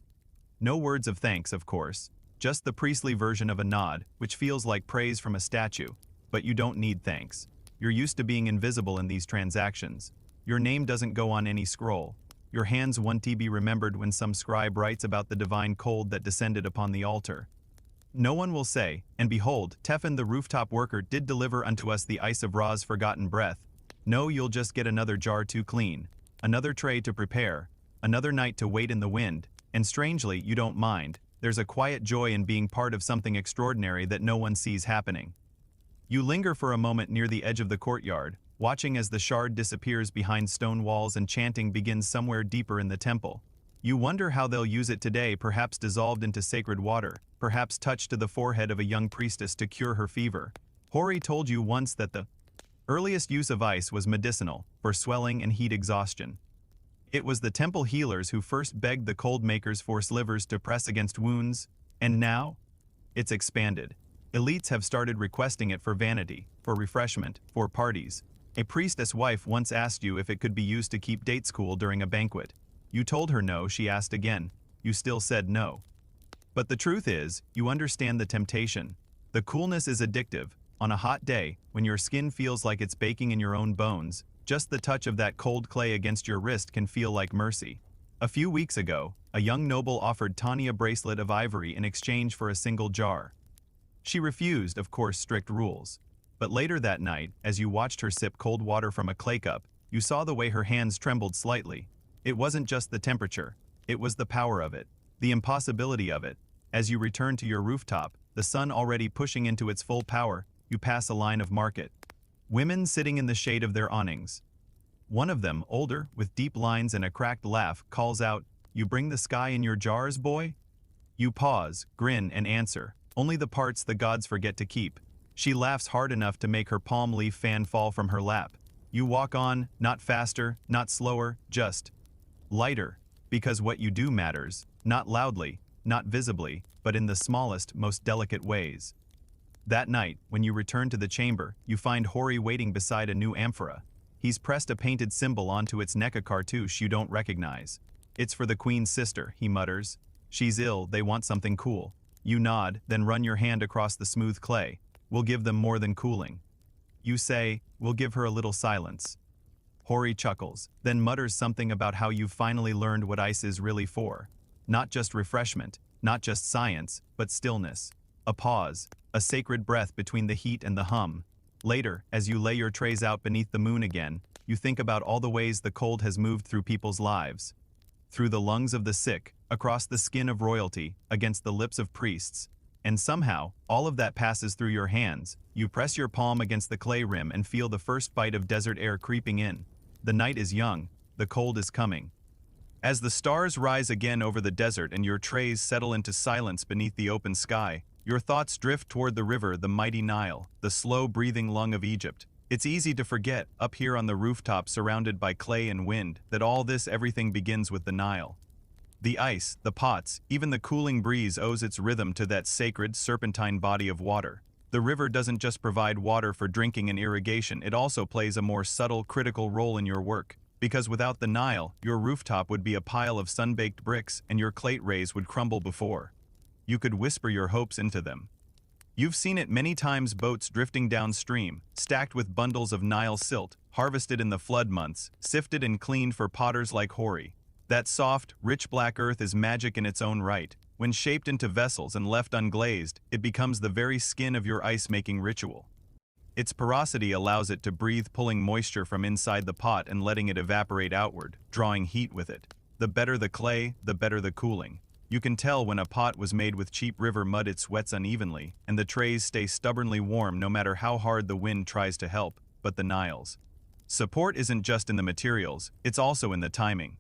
No words of thanks, of course, just the priestly version of a nod, which feels like praise from a statue. But you don't need thanks. You're used to being invisible in these transactions. Your name doesn't go on any scroll. Your hands won't be remembered when some scribe writes about the divine cold that descended upon the altar. No one will say, and behold, Tefan the rooftop worker did deliver unto us the ice of Ra's forgotten breath. No, you'll just get another jar to clean, another tray to prepare, another night to wait in the wind, and strangely, you don't mind. There's a quiet joy in being part of something extraordinary that no one sees happening. You linger for a moment near the edge of the courtyard, watching as the shard disappears behind stone walls and chanting begins somewhere deeper in the temple. You wonder how they'll use it today, perhaps dissolved into sacred water, perhaps touched to the forehead of a young priestess to cure her fever. Hori told you once that the earliest use of ice was medicinal, for swelling and heat exhaustion. It was the temple healers who first begged the cold makers for slivers to press against wounds, and now it's expanded. Elites have started requesting it for vanity, for refreshment, for parties. A priestess wife once asked you if it could be used to keep dates cool during a banquet. You told her no. She asked again. You still said no. But the truth is, you understand the temptation. The coolness is addictive. On a hot day, when your skin feels like it's baking in your own bones, just the touch of that cold clay against your wrist can feel like mercy. A few weeks ago, a young noble offered Tanya a bracelet of ivory in exchange for a single jar. She refused, of course, strict rules. But later that night, as you watched her sip cold water from a clay cup, you saw the way her hands trembled slightly. It wasn't just the temperature, it was the power of it, the impossibility of it. As you return to your rooftop, the sun already pushing into its full power, you pass a line of market. Women sitting in the shade of their awnings. One of them, older, with deep lines and a cracked laugh, calls out, "You bring the sky in your jars, boy?" You pause, grin, and answer, "Only the parts the gods forget to keep." She laughs hard enough to make her palm leaf fan fall from her lap. You walk on, not faster, not slower, just lighter, because what you do matters, not loudly, not visibly, but in the smallest, most delicate ways. That night, when you return to the chamber, you find Hori waiting beside a new amphora. He's pressed a painted symbol onto its neck, a cartouche you don't recognize. It's for the queen's sister, he mutters. She's ill, they want something cool. You nod, then run your hand across the smooth clay. We'll give them more than cooling. You say, we'll give her a little silence. Hori chuckles, then mutters something about how you've finally learned what ice is really for. Not just refreshment, not just science, but stillness. A pause, a sacred breath between the heat and the hum. Later, as you lay your trays out beneath the moon again, you think about all the ways the cold has moved through people's lives. Through the lungs of the sick, across the skin of royalty, against the lips of priests. And somehow, all of that passes through your hands. You press your palm against the clay rim and feel the first bite of desert air creeping in. The night is young, the cold is coming. As the stars rise again over the desert and your trays settle into silence beneath the open sky, your thoughts drift toward the river, the mighty Nile, the slow-breathing lung of Egypt. It's easy to forget, up here on the rooftop surrounded by clay and wind, that everything begins with the Nile. The ice, the pots, even the cooling breeze owes its rhythm to that sacred, serpentine body of water. The river doesn't just provide water for drinking and irrigation, it also plays a more subtle, critical role in your work. Because without the Nile, your rooftop would be a pile of sun-baked bricks and your clay rays would crumble before you could whisper your hopes into them. You've seen it many times, boats drifting downstream, stacked with bundles of Nile silt, harvested in the flood months, sifted and cleaned for potters like Hori. That soft, rich black earth is magic in its own right. When shaped into vessels and left unglazed, it becomes the very skin of your ice-making ritual. Its porosity allows it to breathe, pulling moisture from inside the pot and letting it evaporate outward, drawing heat with it. The better the clay, the better the cooling. You can tell when a pot was made with cheap river mud it sweats unevenly, and the trays stay stubbornly warm no matter how hard the wind tries to help. But the Nile's support isn't just in the materials, it's also in the timing.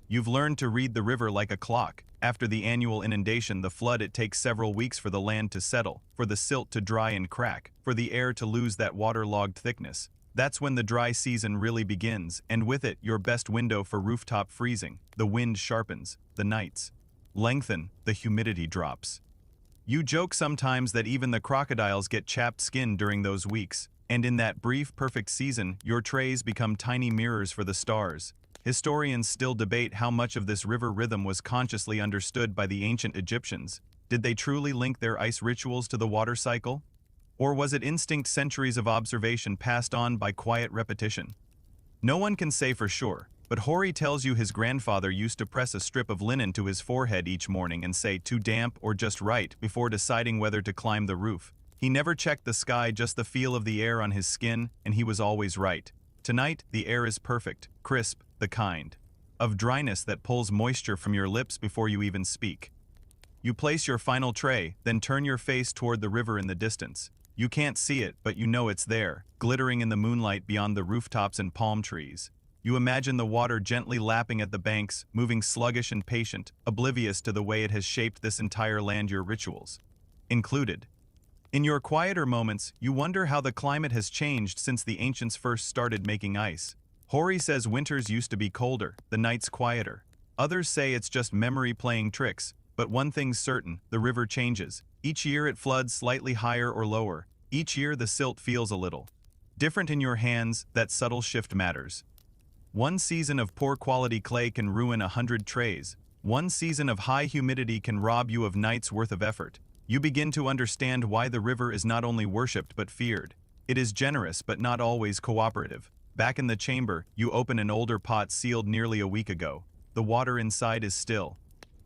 You've learned to read the river like a clock. After the annual inundation, the flood, it takes several weeks for the land to settle, for the silt to dry and crack, for the air to lose that waterlogged thickness. That's when the dry season really begins, and with it, your best window for rooftop freezing. The wind sharpens, the nights lengthen, the humidity drops. You joke sometimes that even the crocodiles get chapped skin during those weeks, and in that brief, perfect season, your trays become tiny mirrors for the stars. Historians still debate how much of this river rhythm was consciously understood by the ancient Egyptians. Did they truly link their ice rituals to the water cycle? Or was it instinct, centuries of observation passed on by quiet repetition? No one can say for sure, but Hori tells you his grandfather used to press a strip of linen to his forehead each morning and say too damp or just right before deciding whether to climb the roof. He never checked the sky, just the feel of the air on his skin, and he was always right. Tonight, the air is perfect, crisp, the kind of dryness that pulls moisture from your lips before you even speak. You place your final tray, then turn your face toward the river in the distance. You can't see it, but you know it's there, glittering in the moonlight beyond the rooftops and palm trees. You imagine the water gently lapping at the banks, moving sluggish and patient, oblivious to the way it has shaped this entire land, your rituals included. In your quieter moments, you wonder how the climate has changed since the ancients first started making ice. Hori says winters used to be colder, the nights quieter. Others say it's just memory playing tricks, but one thing's certain, the river changes. Each year it floods slightly higher or lower. Each year the silt feels a little different in your hands. That subtle shift matters. One season of poor quality clay can ruin 100 trays. One season of high humidity can rob you of nights' worth of effort. You begin to understand why the river is not only worshipped but feared. It is generous but not always cooperative. Back in the chamber, you open an older pot sealed nearly a week ago. The water inside is still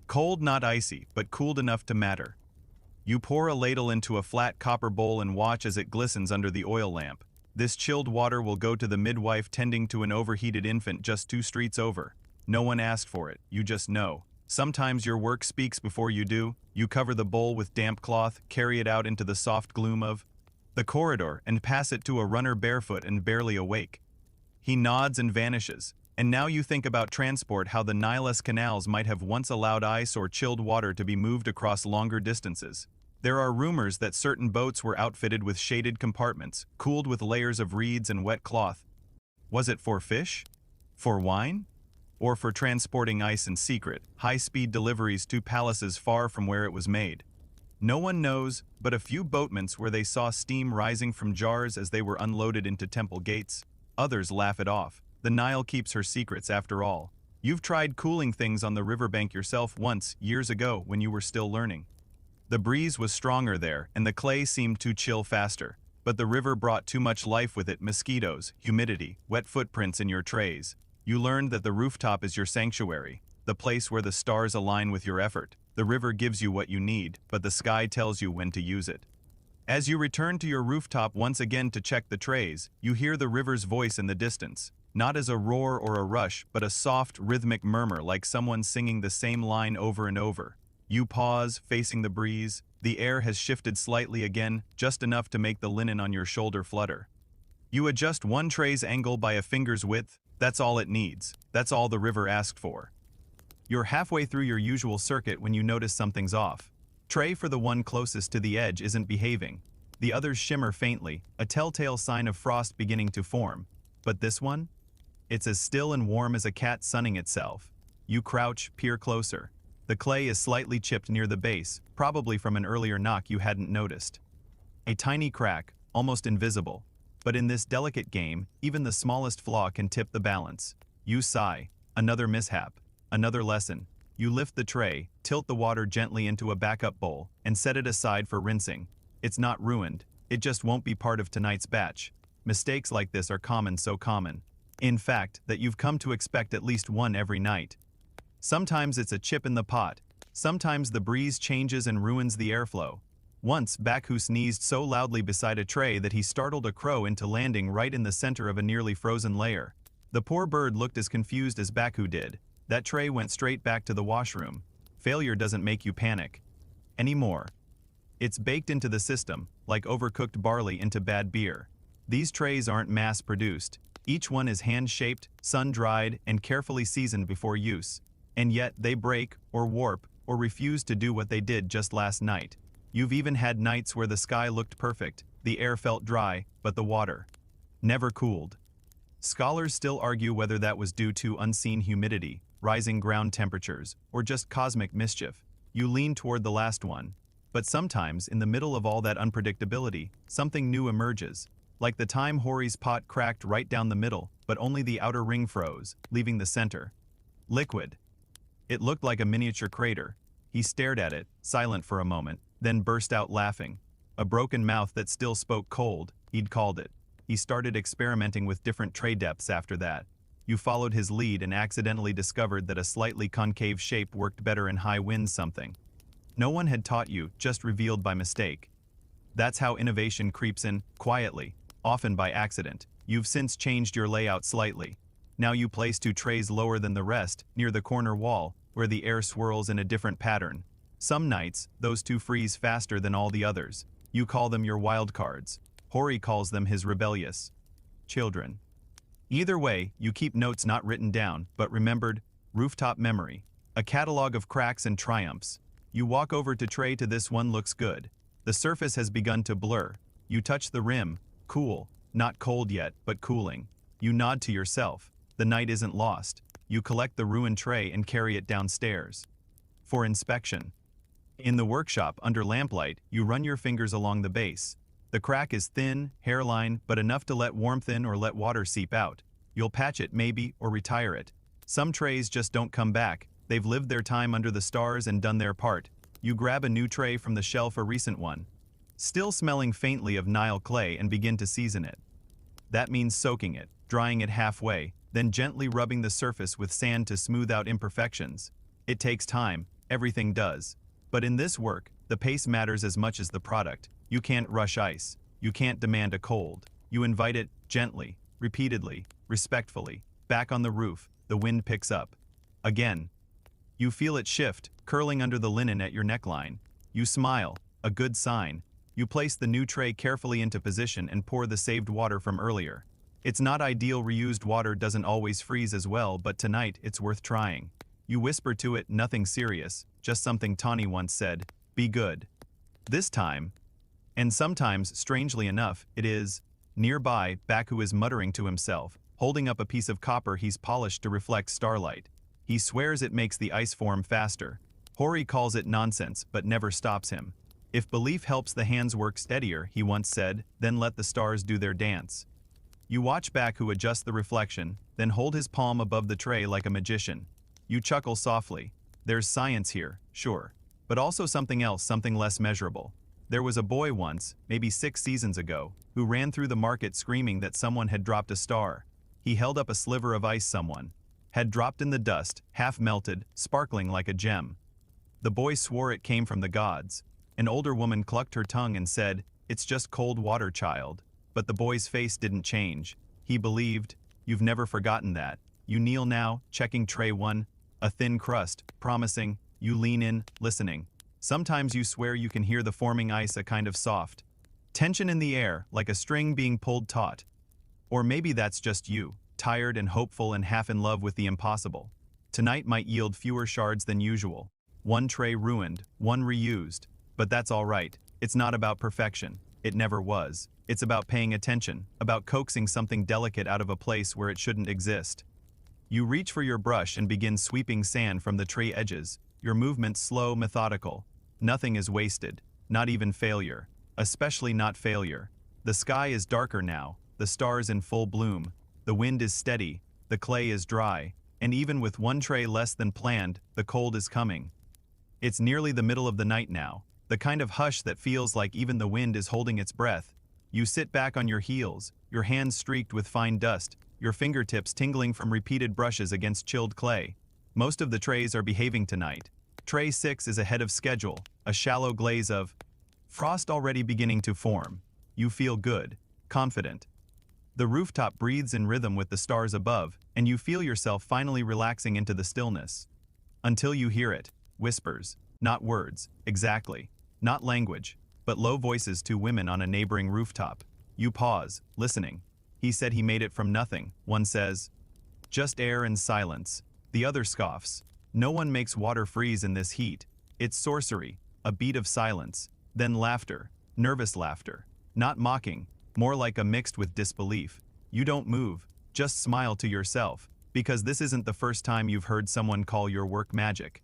cold, not icy, but cooled enough to matter. You pour a ladle into a flat copper bowl and watch as it glistens under the oil lamp. This chilled water will go to the midwife tending to an overheated infant just 2 streets over. No one asked for it, you just know. Sometimes your work speaks before you do. You cover the bowl with damp cloth, carry it out into the soft gloom of the corridor, and pass it to a runner barefoot and barely awake. He nods and vanishes. And now you think about transport, how the Nile's canals might have once allowed ice or chilled water to be moved across longer distances. There are rumors that certain boats were outfitted with shaded compartments, cooled with layers of reeds and wet cloth. Was it for fish? For wine? Or for transporting ice in secret, high-speed deliveries to palaces far from where it was made? No one knows, but a few boatmen where they saw steam rising from jars as they were unloaded into temple gates. Others laugh it off. The Nile keeps her secrets after all. You've tried cooling things on the riverbank yourself once, years ago, when you were still learning. The breeze was stronger there, and the clay seemed to chill faster. But the river brought too much life with it: mosquitoes, humidity, wet footprints in your trays. You learned that the rooftop is your sanctuary, the place where the stars align with your effort. The river gives you what you need, but the sky tells you when to use it. As you return to your rooftop once again to check the trays, you hear the river's voice in the distance, not as a roar or a rush, but a soft, rhythmic murmur like someone singing the same line over and over. You pause, facing the breeze. The air has shifted slightly again, just enough to make the linen on your shoulder flutter. You adjust one tray's angle by a finger's width. That's all it needs. That's all the river asked for. You're halfway through your usual circuit when you notice something's off. Tray for the one closest to the edge isn't behaving. The others shimmer faintly, a telltale sign of frost beginning to form. But this one? It's as still and warm as a cat sunning itself. You crouch, peer closer. The clay is slightly chipped near the base, probably from an earlier knock you hadn't noticed. A tiny crack, almost invisible. But in this delicate game, even the smallest flaw can tip the balance. You sigh. Another mishap. Another lesson. You lift the tray, tilt the water gently into a backup bowl, and set it aside for rinsing. It's not ruined. It just won't be part of tonight's batch. Mistakes like this are common, so common. In fact, that you've come to expect at least one every night. Sometimes it's a chip in the pot. Sometimes the breeze changes and ruins the airflow. Once, Baku sneezed so loudly beside a tray that he startled a crow into landing right in the center of a nearly frozen layer. The poor bird looked as confused as Baku did. That tray went straight back to the washroom. Failure doesn't make you panic anymore. It's baked into the system, like overcooked barley into bad beer. These trays aren't mass-produced. Each one is hand-shaped, sun-dried, and carefully seasoned before use. And yet, they break, or warp, or refuse to do what they did just last night. You've even had nights where the sky looked perfect, the air felt dry, but the water never cooled. Scholars still argue whether that was due to unseen humidity, rising ground temperatures, or just cosmic mischief. You lean toward the last one. But sometimes, in the middle of all that unpredictability, something new emerges. Like the time Hori's pot cracked right down the middle, but only the outer ring froze, leaving the center liquid. It looked like a miniature crater. He stared at it, silent for a moment, then burst out laughing. A broken mouth that still spoke cold, he'd called it. He started experimenting with different tray depths after that. You followed his lead and accidentally discovered that a slightly concave shape worked better in high winds something. No one had taught you, just revealed by mistake. That's how innovation creeps in, quietly, often by accident. You've since changed your layout slightly. Now you place two trays lower than the rest, near the corner wall, where the air swirls in a different pattern. Some nights, those two freeze faster than all the others. You call them your wild cards. Hori calls them his rebellious children. Either way, you keep notes not written down, but remembered, rooftop memory, a catalog of cracks and triumphs. You walk over to tray to this one looks good. The surface has begun to blur. You touch the rim, cool, not cold yet, but cooling. You nod to yourself. The night isn't lost. You collect the ruined tray and carry it downstairs for inspection. In the workshop, under lamplight, you run your fingers along the base. The crack is thin, hairline, but enough to let warmth in or let water seep out. You'll patch it maybe, or retire it. Some trays just don't come back. They've lived their time under the stars and done their part. You grab a new tray from the shelf, a recent one, still smelling faintly of Nile clay, and begin to season it. That means soaking it, drying it halfway, then gently rubbing the surface with sand to smooth out imperfections. It takes time, everything does. But in this work, the pace matters as much as the product. You can't rush ice. You can't demand a cold. You invite it gently, repeatedly, respectfully. Back on the roof, the wind picks up. Again. You feel it shift, curling under the linen at your neckline. You smile, a good sign. You place the new tray carefully into position and pour the saved water from earlier. It's not ideal, reused water doesn't always freeze as well, but tonight it's worth trying. You whisper to it, nothing serious, just something Tawny once said, be good. This time, and sometimes, strangely enough, it is. Nearby, Baku is muttering to himself, holding up a piece of copper he's polished to reflect starlight. He swears it makes the ice form faster. Hori calls it nonsense, but never stops him. If belief helps the hands work steadier, he once said, then let the stars do their dance. You watch back who adjusts the reflection, then hold his palm above the tray like a magician. You chuckle softly. There's science here, sure. But also something else, something less measurable. There was a boy once, maybe 6 seasons ago, who ran through the market screaming that someone had dropped a star. He held up a sliver of ice someone had dropped in the dust, half melted, sparkling like a gem. The boy swore it came from the gods. An older woman clucked her tongue and said, "It's just cold water, child." But the boy's face didn't change. He believed. You've never forgotten that. You kneel now, checking tray 1, a thin crust, promising. You lean in, listening. Sometimes you swear you can hear the forming ice, a kind of soft tension in the air, like a string being pulled taut. Or maybe that's just you, tired and hopeful and half in love with the impossible. Tonight might yield fewer shards than usual. 1 tray ruined, 1 reused. But that's all right. It's not about perfection. It never was. It's about paying attention, about coaxing something delicate out of a place where it shouldn't exist. You reach for your brush and begin sweeping sand from the tray edges, your movements slow, methodical. Nothing is wasted, not even failure. Especially not failure. The sky is darker now, the stars in full bloom. The wind is steady, the clay is dry, and even with 1 tray less than planned, the cold is coming. It's nearly the middle of the night now, the kind of hush that feels like even the wind is holding its breath. You sit back on your heels, your hands streaked with fine dust, your fingertips tingling from repeated brushes against chilled clay. Most of the trays are behaving tonight. Tray 6 is ahead of schedule, a shallow glaze of frost already beginning to form. You feel good, confident. The rooftop breathes in rhythm with the stars above, and you feel yourself finally relaxing into the stillness. Until you hear it. Whispers. Not words, exactly. Not language, but low voices. 2 women on a neighboring rooftop. You pause, listening. He said he made it from nothing. One says, "Just air and silence." The other scoffs. "No one makes water freeze in this heat. It's sorcery." A beat of silence. Then laughter. Nervous laughter. Not mocking. More like a mixed with disbelief. You don't move. Just smile to yourself. Because this isn't the first time you've heard someone call your work magic.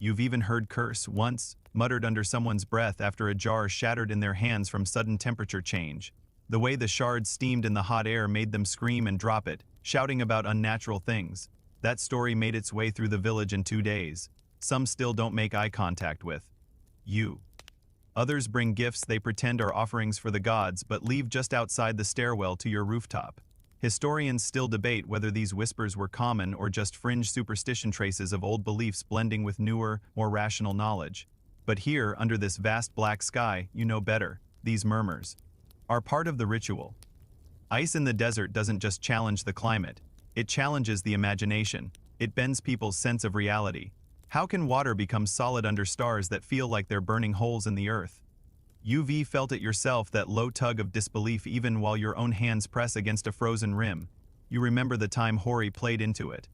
You've even heard curse once, muttered under someone's breath after a jar shattered in their hands from sudden temperature change. The way the shards steamed in the hot air made them scream and drop it, shouting about unnatural things. That story made its way through the village in 2 days. Some still don't make eye contact with you. Others bring gifts they pretend are offerings for the gods but leave just outside the stairwell to your rooftop. Historians still debate whether these whispers were common or just fringe superstition, traces of old beliefs blending with newer, more rational knowledge. But here, under this vast black sky, you know better. These murmurs are part of the ritual. Ice in the desert doesn't just challenge the climate. It challenges the imagination. It bends people's sense of reality. How can water become solid under stars that feel like they're burning holes in the earth? You've felt it yourself, that low tug of disbelief even while your own hands press against a frozen rim. You remember the time Hori played into it.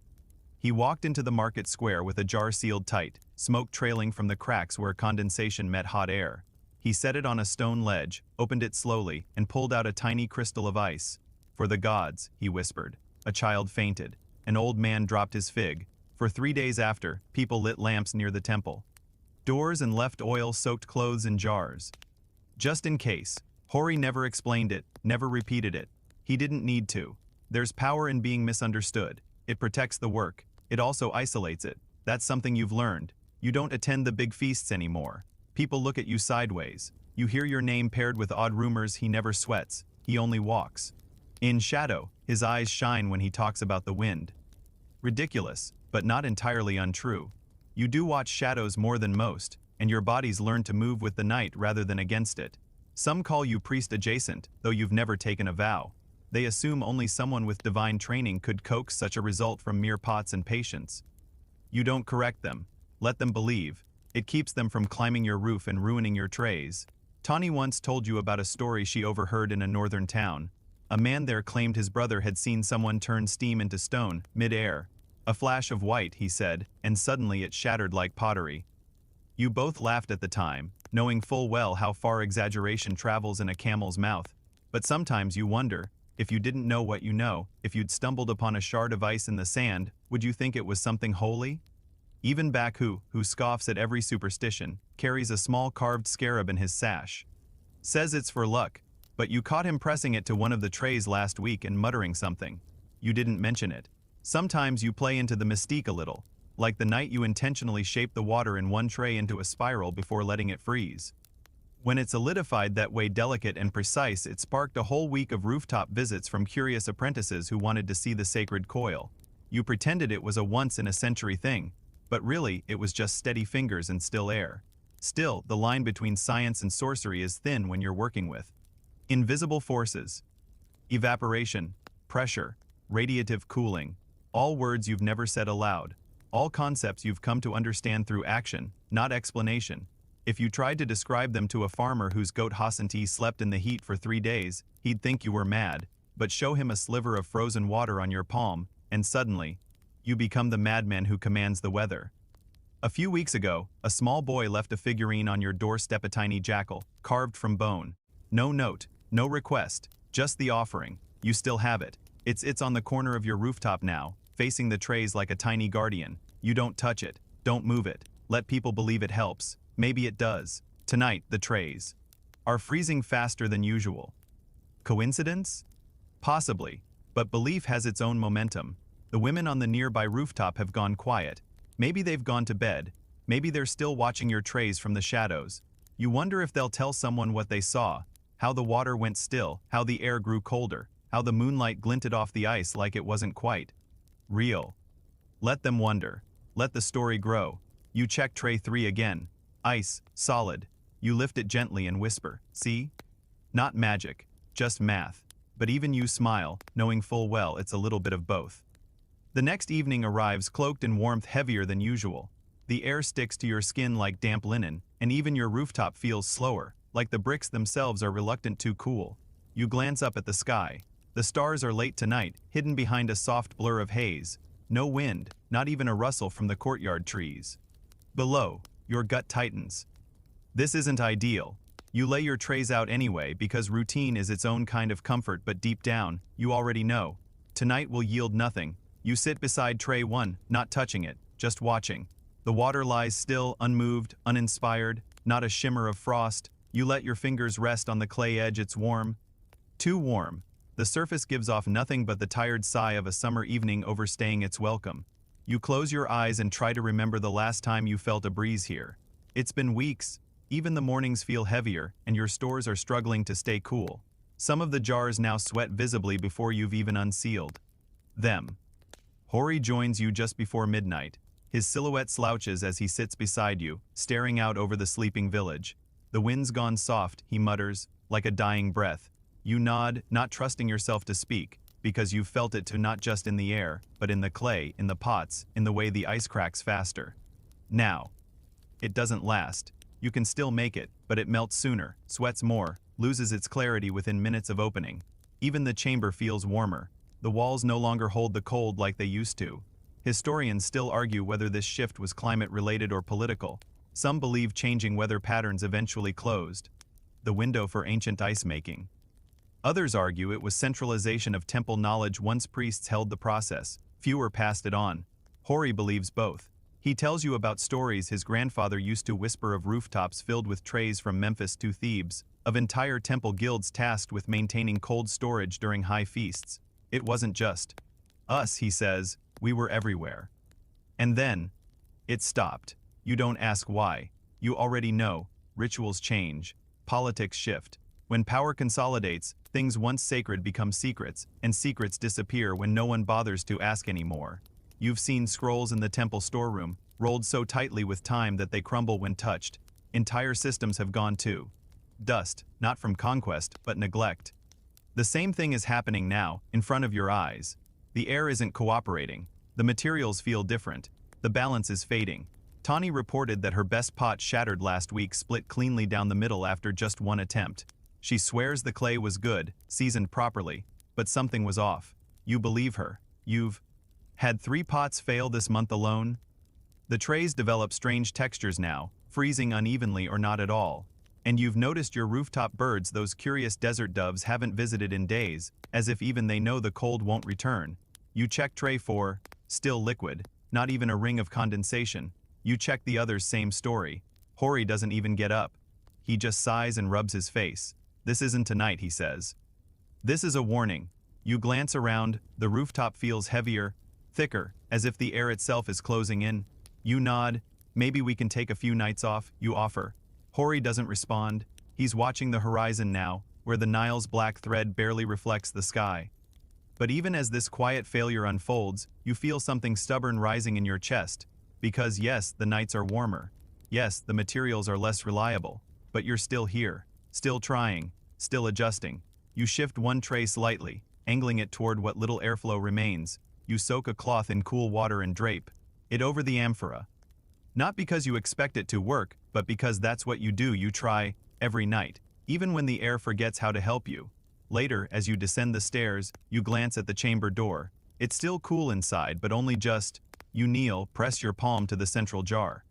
He walked into the market square with a jar sealed tight, smoke trailing from the cracks where condensation met hot air. He set it on a stone ledge, opened it slowly, and pulled out a tiny crystal of ice. "For the gods," he whispered. A child fainted. An old man dropped his fig. For 3 days after, people lit lamps near the temple. Doors and left oil-soaked clothes in jars. Just in case. Hori never explained it, never repeated it. He didn't need to. There's power in being misunderstood. It protects the work. It also isolates it. That's something you've learned. You don't attend the big feasts anymore. People look at you sideways. You hear your name paired with odd rumors. He never sweats. He only walks. In shadow, his eyes shine when he talks about the wind. Ridiculous, but not entirely untrue. You do watch shadows more than most, and your bodies learn to move with the night rather than against it. Some call you priest adjacent, though you've never taken a vow. They assume only someone with divine training could coax such a result from mere pots and patience. You don't correct them. Let them believe. It keeps them from climbing your roof and ruining your trays. Tawny once told you about a story she overheard in a northern town. A man there claimed his brother had seen someone turn steam into stone, mid-air. A flash of white, he said, and suddenly it shattered like pottery. You both laughed at the time, knowing full well how far exaggeration travels in a camel's mouth. But sometimes you wonder, If you didn't know what you know, if you'd stumbled upon a shard of ice in the sand, would you think it was something holy? Even Baku, who scoffs at every superstition, carries a small carved scarab in his sash. Says it's for luck, but you caught him pressing it to one of the trays last week and muttering something. You didn't mention it. Sometimes you play into the mystique a little, like the night you intentionally shaped the water in one tray into a spiral before letting it freeze. When it solidified that way delicate and precise, it sparked a whole week of rooftop visits from curious apprentices who wanted to see the sacred coil. You pretended it was a once-in-a-century thing, but really it was just steady fingers and still air. Still, the line between science and sorcery is thin when you're working with invisible forces, evaporation, pressure, radiative cooling, all words you've never said aloud, all concepts you've come to understand through action, not explanation. If you tried to describe them to a farmer whose goat Hassanti slept in the heat for 3 days, he'd think you were mad, but show him a sliver of frozen water on your palm, and suddenly, you become the madman who commands the weather. A few weeks ago, a small boy left a figurine on your doorstep, a tiny jackal, carved from bone. No note, no request, just the offering. You still have it. It's on the corner of your rooftop now, facing the trays like a tiny guardian. You don't touch it, don't move it, let people believe it helps. Maybe it does. Tonight, the trays are freezing faster than usual. Coincidence? Possibly, but belief has its own momentum. The women on the nearby rooftop have gone quiet. Maybe they've gone to bed. Maybe they're still watching your trays from the shadows. You wonder if they'll tell someone what they saw, how the water went still, how the air grew colder, how the moonlight glinted off the ice like it wasn't quite real. Let them wonder. Let the story grow. You check tray 3 again. Ice, solid. You lift it gently and whisper, "See?" Not magic, just math. But even you smile, knowing full well it's a little bit of both. The next evening arrives cloaked in warmth heavier than usual. The air sticks to your skin like damp linen, and even your rooftop feels slower, like the bricks themselves are reluctant to cool. You glance up at the sky. The stars are late tonight, hidden behind a soft blur of haze. No wind, not even a rustle from the courtyard trees. Below, your gut tightens. This isn't ideal. You lay your trays out anyway because routine is its own kind of comfort, but deep down, you already know. Tonight will yield nothing. You sit beside tray 1, not touching it, just watching. The water lies still, unmoved, uninspired, not a shimmer of frost. You let your fingers rest on the clay edge. It's warm. Too warm. The surface gives off nothing but the tired sigh of a summer evening overstaying its welcome. You close your eyes and try to remember the last time you felt a breeze here. It's been weeks. Even the mornings feel heavier, and your stores are struggling to stay cool. Some of the jars now sweat visibly before you've even unsealed them. Hori joins you just before midnight. His silhouette slouches as he sits beside you, staring out over the sleeping village. The wind's gone soft, he mutters, like a dying breath. You nod, not trusting yourself to speak, because you've felt it too, not just in the air, but in the clay, in the pots, in the way the ice cracks faster. Now. It doesn't last. You can still make it, but it melts sooner, sweats more, loses its clarity within minutes of opening. Even the chamber feels warmer. The walls no longer hold the cold like they used to. Historians still argue whether this shift was climate-related or political. Some believe changing weather patterns eventually closed the window for ancient ice-making. Others argue it was centralization of temple knowledge. Once priests held the process, fewer passed it on. Hori believes both. He tells you about stories his grandfather used to whisper, of rooftops filled with trays from Memphis to Thebes, of entire temple guilds tasked with maintaining cold storage during high feasts. It wasn't just us, he says, we were everywhere. And then, it stopped. You don't ask why. You already know. Rituals change. Politics shift. When power consolidates, things once sacred become secrets, and secrets disappear when no one bothers to ask anymore. You've seen scrolls in the temple storeroom, rolled so tightly with time that they crumble when touched. Entire systems have gone to dust, not from conquest, but neglect. The same thing is happening now, in front of your eyes. The air isn't cooperating. The materials feel different. The balance is fading. Tani reported that her best pot shattered last week, split cleanly down the middle after just one attempt. She swears the clay was good, seasoned properly, but something was off. You believe her. You've had 3 pots fail this month alone. The trays develop strange textures now, freezing unevenly or not at all. And you've noticed your rooftop birds those curious desert doves haven't visited in days, as if even they know the cold won't return. You check tray 4, still liquid, not even a ring of condensation. You check the others, same story. Hori doesn't even get up. He just sighs and rubs his face. This isn't tonight, he says. This is a warning. You glance around, the rooftop feels heavier, thicker, as if the air itself is closing in. You nod. Maybe we can take a few nights off, you offer. Hori doesn't respond. He's watching the horizon now, where the Nile's black thread barely reflects the sky. But even as this quiet failure unfolds, you feel something stubborn rising in your chest. Because yes, the nights are warmer. Yes, the materials are less reliable. But you're still here, still trying, still adjusting. You shift one tray slightly, angling it toward what little airflow remains. You soak a cloth in cool water and drape it over the amphora. Not because you expect it to work, but because that's what you do. You try, every night, even when the air forgets how to help you. Later, as you descend the stairs, you glance at the chamber door. It's still cool inside, but only just. You kneel, press your palm to the central jar.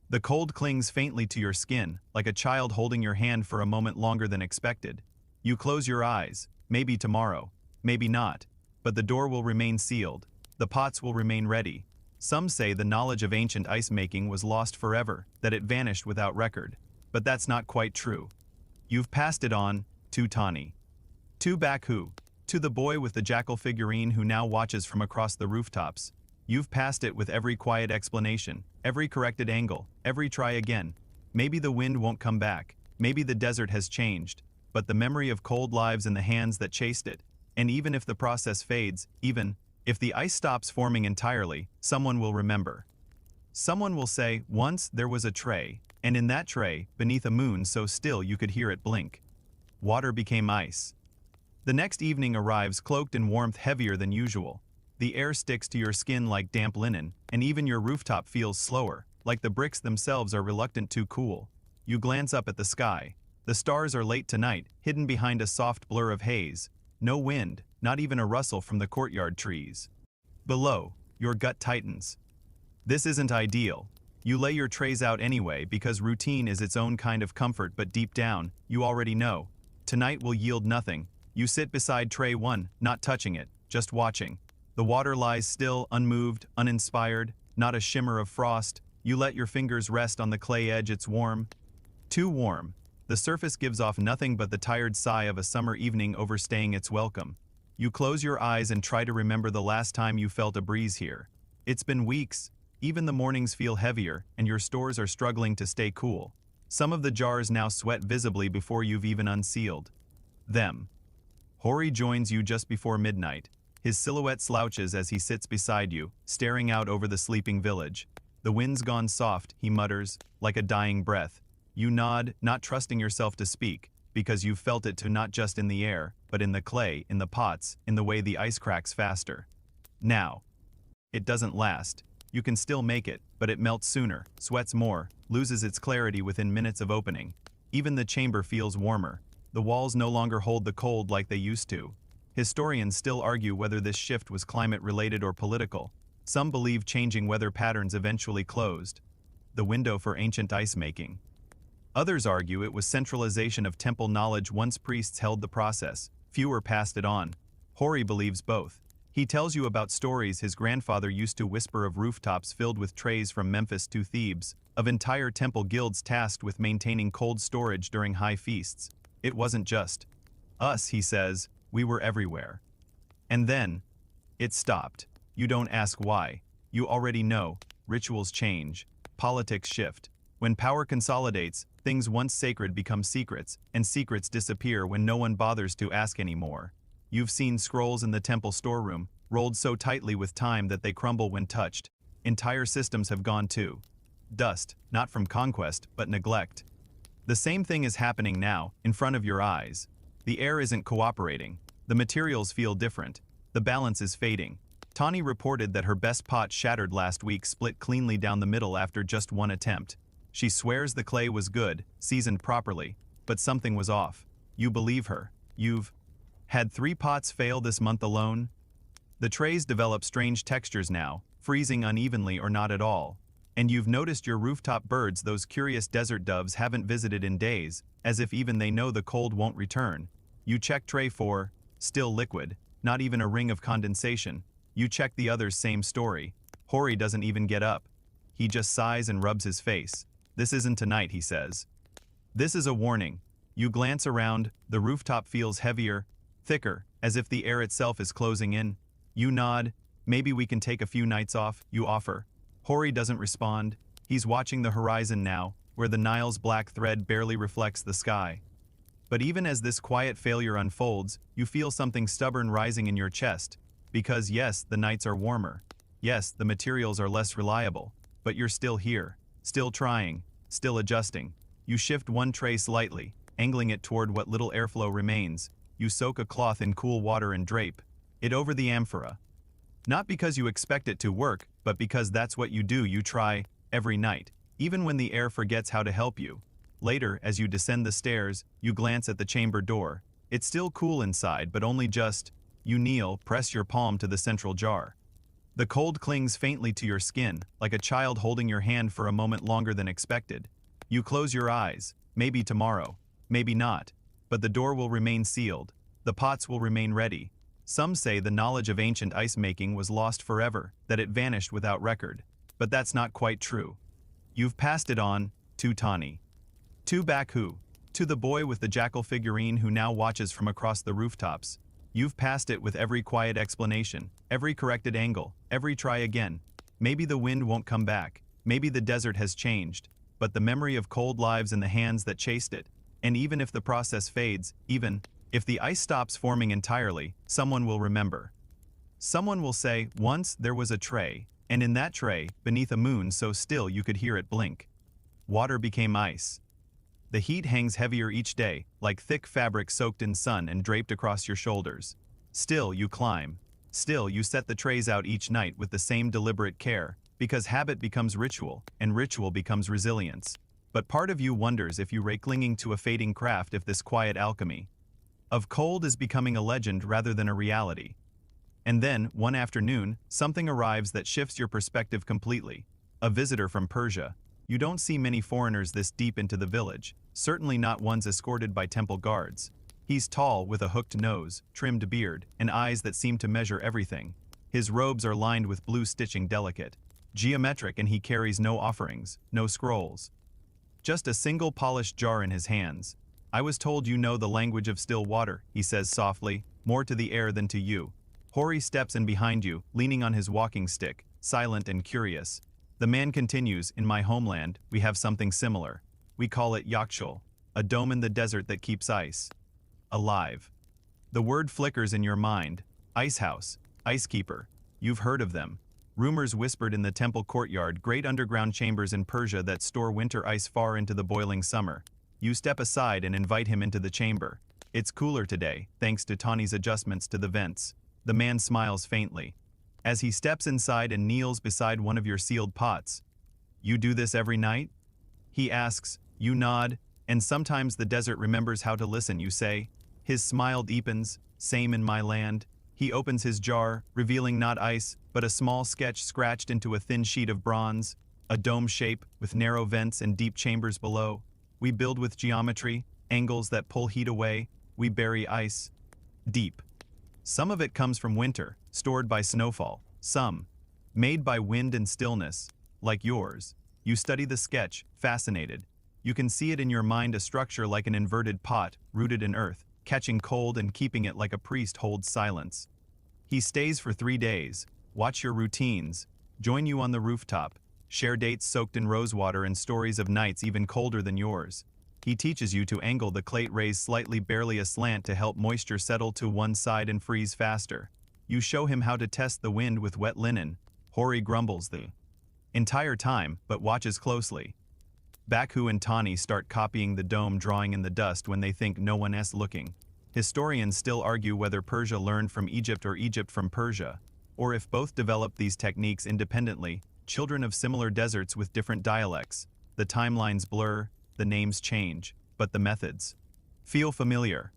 The cold clings faintly to your skin, like a child holding your hand for a moment longer than expected. You close your eyes. Maybe tomorrow, maybe not, but the door will remain sealed. The pots will remain ready. Some say the knowledge of ancient ice making was lost forever, that it vanished without record. But that's not quite true. You've passed it on to Tani. To Baku. To the boy with the jackal figurine who now watches from across the rooftops. You've passed it with every quiet explanation, every corrected angle, every try again. Maybe the wind won't come back. Maybe the desert has changed. But the memory of cold lives in the hands that chased it. And even if the process fades, even if the ice stops forming entirely, someone will remember. Someone will say, once there was a tray, and in that tray, beneath a moon so still you could hear it blink. Water became ice. The next evening arrives cloaked in warmth heavier than usual. The air sticks to your skin like damp linen, and even your rooftop feels slower, like the bricks themselves are reluctant to cool. You glance up at the sky. The stars are late tonight, hidden behind a soft blur of haze. No wind, not even a rustle from the courtyard trees. Below, your gut tightens. This isn't ideal. You lay your trays out anyway because routine is its own kind of comfort, but deep down, you already know. Tonight will yield nothing. You sit beside tray 1, not touching it, just watching. The water lies still, unmoved, uninspired, not a shimmer of frost. You let your fingers rest on the clay edge. It's warm. Too warm. The surface gives off nothing but the tired sigh of a summer evening overstaying its welcome. You close your eyes and try to remember the last time you felt a breeze here. It's been weeks. Even the mornings feel heavier, and your stores are struggling to stay cool. Some of the jars now sweat visibly before you've even unsealed them. Hori joins you just before midnight. His silhouette slouches as he sits beside you, staring out over the sleeping village. The wind's gone soft, he mutters, like a dying breath. You nod, not trusting yourself to speak, because you've felt it too, not just in the air, but in the clay, in the pots, in the way the ice cracks faster. Now. It doesn't last. You can still make it, but it melts sooner, sweats more, loses its clarity within minutes of opening. Even the chamber feels warmer. The walls no longer hold the cold like they used to. Historians still argue whether this shift was climate-related or political. Some believe changing weather patterns eventually closed the window for ancient ice making. Others argue it was centralization of temple knowledge. Once priests held the process, fewer passed it on. Hori believes both. He tells you about stories his grandfather used to whisper, of rooftops filled with trays from Memphis to Thebes, of entire temple guilds tasked with maintaining cold storage during high feasts. It wasn't just us, he says, we were everywhere. And then, it stopped. You don't ask why. You already know. Rituals change. Politics shift. When power consolidates, things once sacred become secrets, and secrets disappear when no one bothers to ask anymore. You've seen scrolls in the temple storeroom, rolled so tightly with time that they crumble when touched. Entire systems have gone to dust, not from conquest, but neglect. The same thing is happening now, in front of your eyes. The air isn't cooperating. The materials feel different. The balance is fading. Tani reported that her best pot shattered last week, split cleanly down the middle after just one attempt. She swears the clay was good, seasoned properly, but something was off. You believe her. You've had 3 pots fail this month alone. The trays develop strange textures now, freezing unevenly or not at all. And you've noticed your rooftop birds, those curious desert doves, haven't visited in days, as if even they know the cold won't return. You check tray 4, still liquid, not even a ring of condensation. You check the others, same story. Hori doesn't even get up. He just sighs and rubs his face. This isn't tonight, he says. This is a warning. You glance around, the rooftop feels heavier, thicker, as if the air itself is closing in. You nod. Maybe we can take a few nights off, you offer. Hori doesn't respond. He's watching the horizon now, where the Nile's black thread barely reflects the sky. But even as this quiet failure unfolds, you feel something stubborn rising in your chest. Because yes, the nights are warmer. Yes, the materials are less reliable. But you're still here, still trying, still adjusting. You shift one tray slightly, angling it toward what little airflow remains. You soak a cloth in cool water and drape it over the amphora. Not because you expect it to work, but because that's what you do. You try, every night, even when the air forgets how to help you. Later, as you descend the stairs, you glance at the chamber door. It's still cool inside, but only just. You kneel, press your palm to the central jar. The cold clings faintly to your skin, like a child holding your hand for a moment longer than expected. You close your eyes. Maybe tomorrow, maybe not. But the door will remain sealed. The pots will remain ready. Some say the knowledge of ancient ice making was lost forever, that it vanished without record. But that's not quite true. You've passed it on to Tani. To Bakhu. To the boy with the jackal figurine who now watches from across the rooftops. You've passed it with every quiet explanation, every corrected angle, every try again. Maybe the wind won't come back. Maybe the desert has changed. But the memory of cold lives in the hands that chased it. And even if the process fades, even if the ice stops forming entirely, someone will remember. Someone will say, once there was a tray, and in that tray, beneath a moon so still you could hear it blink. Water became ice. The heat hangs heavier each day, like thick fabric soaked in sun and draped across your shoulders. Still you climb. Still you set the trays out each night with the same deliberate care, because habit becomes ritual, and ritual becomes resilience. But part of you wonders if you rake clinging to a fading craft, if this quiet alchemy of cold is becoming a legend rather than a reality. And then, one afternoon, something arrives that shifts your perspective completely. A visitor from Persia. You don't see many foreigners this deep into the village, certainly not ones escorted by temple guards. He's tall, with a hooked nose, trimmed beard, and eyes that seem to measure everything. His robes are lined with blue stitching, delicate, geometric, and he carries no offerings, no scrolls. Just a single polished jar in his hands. I was told you know the language of still water, he says softly, more to the air than to you. Hori steps in behind you, leaning on his walking stick, silent and curious. The man continues, in my homeland, we have something similar. We call it Yakshul, a dome in the desert that keeps ice alive. The word flickers in your mind. Ice house, ice keeper. You've heard of them. Rumors whispered in the temple courtyard, great underground chambers in Persia that store winter ice far into the boiling summer. You step aside and invite him into the chamber. It's cooler today, thanks to Tani's adjustments to the vents. The man smiles faintly. As he steps inside and kneels beside one of your sealed pots. You do this every night? He asks. You nod, and sometimes the desert remembers how to listen, you say. His smile deepens. Same in my land. He opens his jar, revealing not ice, but a small sketch scratched into a thin sheet of bronze. A dome shape, with narrow vents and deep chambers below. We build with geometry, angles that pull heat away. We bury ice deep. Some of it comes from winter, stored by snowfall. Some, made by wind and stillness, like yours. You study the sketch, fascinated. You can see it in your mind, a structure like an inverted pot, rooted in earth, catching cold and keeping it like a priest holds silence. He stays for 3 days, watch your routines, join you on the rooftop, share dates soaked in rosewater and stories of nights even colder than yours. He teaches you to angle the plate raised slightly, barely aslant, to help moisture settle to one side and freeze faster. You show him how to test the wind with wet linen. Hori grumbles the entire time, but watches closely. Bakhu and Tani start copying the dome drawing in the dust when they think no one else looking. Historians still argue whether Persia learned from Egypt or Egypt from Persia, or if both developed these techniques independently, children of similar deserts with different dialects. The timelines blur, the names change, but the methods feel familiar.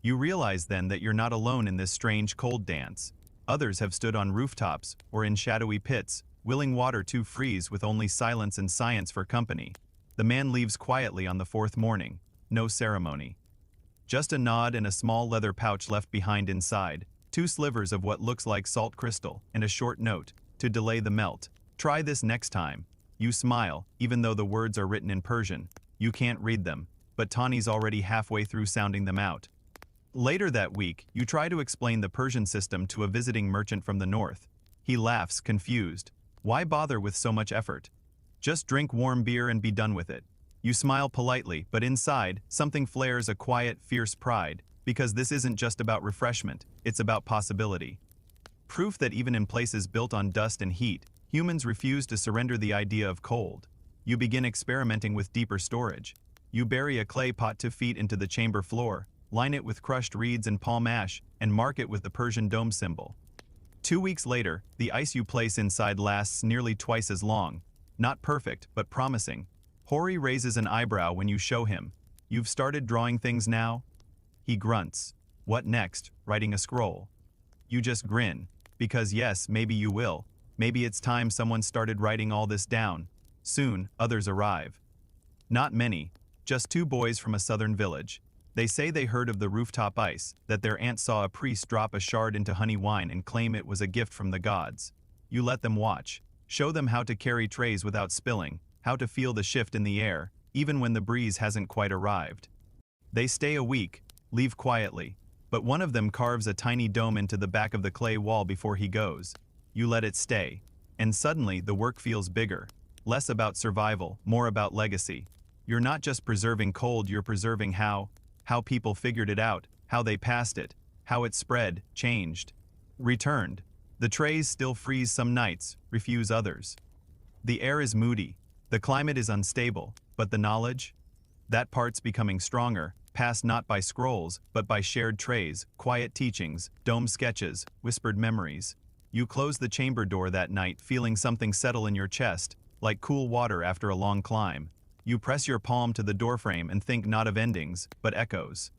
You realize then that you're not alone in this strange cold dance. Others have stood on rooftops or in shadowy pits, willing water to freeze with only silence and science for company. The man leaves quietly on the fourth morning. No ceremony. Just a nod and a small leather pouch left behind inside, 2 slivers of what looks like salt crystal, and a short note, to delay the melt. Try this next time. You smile, even though the words are written in Persian. You can't read them, but Tani's already halfway through sounding them out. Later that week, you try to explain the Persian system to a visiting merchant from the north. He laughs, confused. Why bother with so much effort? Just drink warm beer and be done with it. You smile politely, but inside, something flares a quiet, fierce pride, because this isn't just about refreshment, it's about possibility. Proof that even in places built on dust and heat, humans refuse to surrender the idea of cold. You begin experimenting with deeper storage. You bury a clay pot 2 feet into the chamber floor, line it with crushed reeds and palm ash, and mark it with the Persian dome symbol. 2 weeks later, the ice you place inside lasts nearly twice as long. Not perfect, but promising. Hori raises an eyebrow when you show him. You've started drawing things now? He grunts. What next? Writing a scroll? You just grin. Because yes, maybe you will. Maybe it's time someone started writing all this down. Soon, others arrive. Not many. Just 2 boys from a southern village. They say they heard of the rooftop ice, that their aunt saw a priest drop a shard into honey wine and claim it was a gift from the gods. You let them watch. Show them how to carry trays without spilling, how to feel the shift in the air, even when the breeze hasn't quite arrived. They stay a week, leave quietly, but one of them carves a tiny dome into the back of the clay wall before he goes. You let it stay. And suddenly, the work feels bigger. Less about survival, more about legacy. You're not just preserving cold, you're preserving how people figured it out, how they passed it, how it spread, changed, returned. The trays still freeze some nights, refuse others. The air is moody, the climate is unstable, but the knowledge? That part's becoming stronger, passed not by scrolls, but by shared trays, quiet teachings, domed sketches, whispered memories. You close the chamber door that night, feeling something settle in your chest, like cool water after a long climb. You press your palm to the doorframe and think not of endings, but echoes.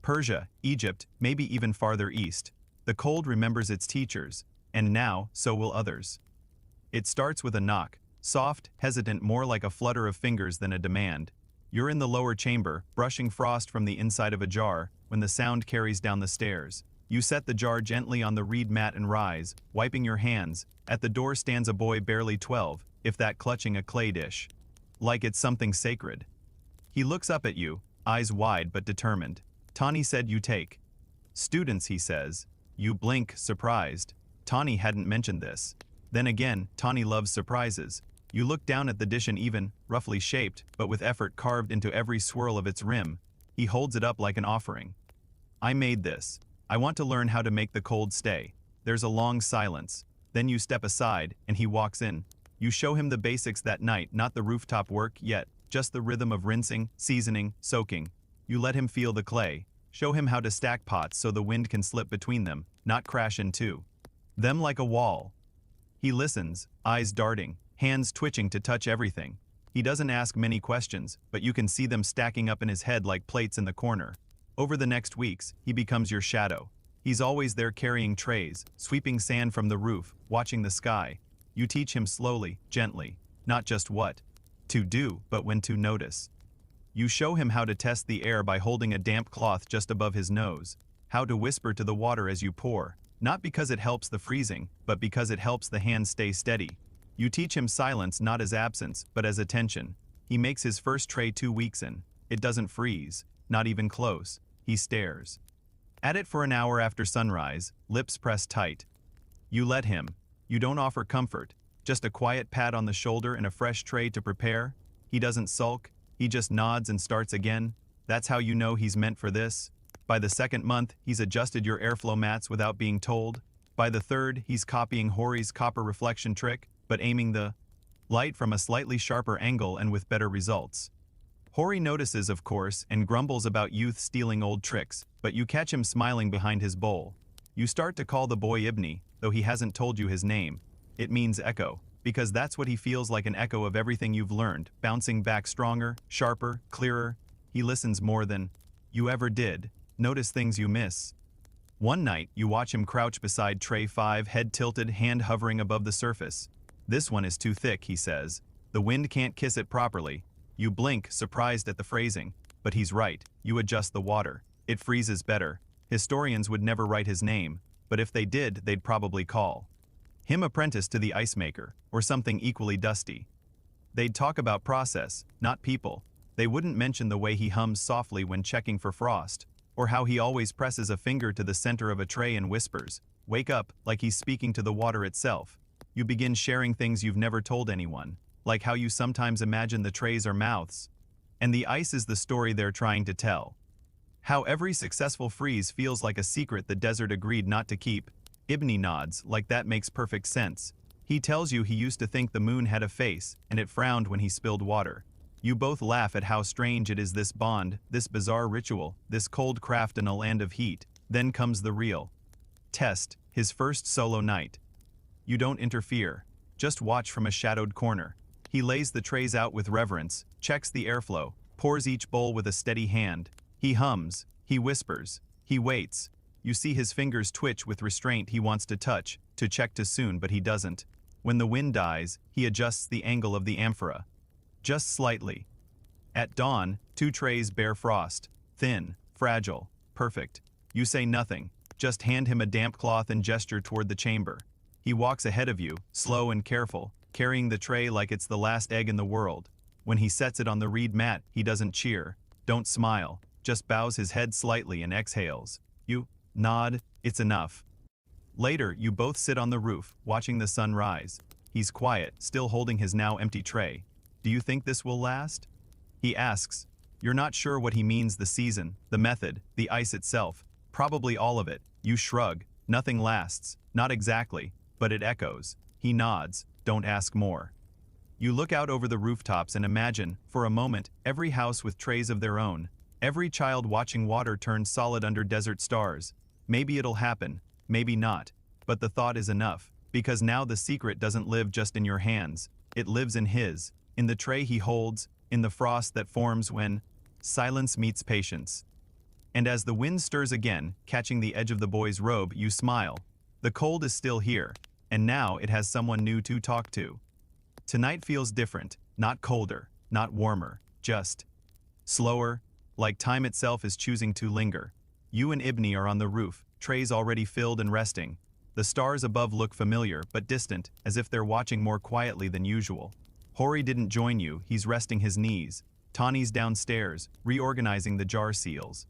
Persia, Egypt, maybe even farther east. The cold remembers its teachers, and now, so will others. It starts with a knock, soft, hesitant, more like a flutter of fingers than a demand. You're in the lower chamber, brushing frost from the inside of a jar, when the sound carries down the stairs. You set the jar gently on the reed mat and rise, wiping your hands. At the door stands a boy barely 12, if that, clutching a clay dish. Like it's something sacred. He looks up at you, eyes wide but determined. Tani said you take. Students, he says. You blink, surprised. Tani hadn't mentioned this. Then again, Tani loves surprises. You look down at the dish, an even, roughly shaped, but with effort carved into every swirl of its rim. He holds it up like an offering. I made this. I want to learn how to make the cold stay. There's a long silence. Then you step aside, and he walks in. You show him the basics that night, not the rooftop work yet, just the rhythm of rinsing, seasoning, soaking. You let him feel the clay. Show him how to stack pots so the wind can slip between them, not crash into them like a wall. He listens, eyes darting, hands twitching to touch everything. He doesn't ask many questions, but you can see them stacking up in his head like plates in the corner. Over the next weeks, he becomes your shadow. He's always there carrying trays, sweeping sand from the roof, watching the sky. You teach him slowly, gently, not just what to do, but when to notice. You show him how to test the air by holding a damp cloth just above his nose, how to whisper to the water as you pour, not because it helps the freezing, but because it helps the hand stay steady. You teach him silence not as absence, but as attention. He makes his first tray 2 weeks in. It doesn't freeze, not even close. He stares at it for an hour after sunrise, lips pressed tight. You let him. You don't offer comfort, just a quiet pat on the shoulder and a fresh tray to prepare. He doesn't sulk, he just nods and starts again. That's how you know he's meant for this. By the 2nd month, he's adjusted your airflow mats without being told. By the 3rd, he's copying Hori's copper reflection trick, but aiming the light from a slightly sharper angle and with better results. Hori notices, of course, and grumbles about youth stealing old tricks, but you catch him smiling behind his bowl. You start to call the boy Ibni, though he hasn't told you his name. It means echo, because that's what he feels like, an echo of everything you've learned, bouncing back stronger, sharper, clearer. He listens more than you ever did, notice things you miss. One night, you watch him crouch beside tray 5, head tilted, hand hovering above the surface. "This one is too thick," he says. "The wind can't kiss it properly." You blink, surprised at the phrasing. But he's right. You adjust the water. It freezes better. Historians would never write his name, but if they did, they'd probably call him apprentice to the ice maker, or something equally dusty. They'd talk about process, not people. They wouldn't mention the way he hums softly when checking for frost, or how he always presses a finger to the center of a tray and whispers, "Wake up," like he's speaking to the water itself. You begin sharing things you've never told anyone, like how you sometimes imagine the trays are mouths, and the ice is the story they're trying to tell. How every successful freeze feels like a secret the desert agreed not to keep. Ibni nods, like that makes perfect sense. He tells you he used to think the moon had a face, and it frowned when he spilled water. You both laugh at how strange it is, this bond, this bizarre ritual, this cold craft in a land of heat. Then comes the real test, his first solo night. You don't interfere, just watch from a shadowed corner. He lays the trays out with reverence, checks the airflow, pours each bowl with a steady hand. He hums, he whispers, he waits. You see his fingers twitch with restraint. He wants to touch, to check too soon, but he doesn't. When the wind dies, he adjusts the angle of the amphora. Just slightly. At dawn, 2 trays bear frost. Thin, fragile, perfect. You say nothing, just hand him a damp cloth and gesture toward the chamber. He walks ahead of you, slow and careful, carrying the tray like it's the last egg in the world. When he sets it on the reed mat, he doesn't cheer, don't smile, just bows his head slightly and exhales. You nod, it's enough. Later, you both sit on the roof, watching the sun rise. He's quiet, still holding his now empty tray. "Do you think this will last?" he asks. You're not sure what he means, the season, the method, the ice itself. Probably all of it. You shrug. Nothing lasts. Not exactly, but it echoes. He nods. Don't ask more. You look out over the rooftops and imagine, for a moment, every house with trays of their own. Every child watching water turn solid under desert stars. Maybe it'll happen, maybe not. But the thought is enough, because now the secret doesn't live just in your hands. It lives in his, in the tray he holds, in the frost that forms when silence meets patience. And as the wind stirs again, catching the edge of the boy's robe, you smile. The cold is still here, and now it has someone new to talk to. Tonight feels different, not colder, not warmer, just slower, like time itself is choosing to linger. You and Ibni are on the roof, trays already filled and resting. The stars above look familiar, but distant, as if they're watching more quietly than usual. Hori didn't join you, he's resting his knees. Tani's downstairs, reorganizing the jar seals.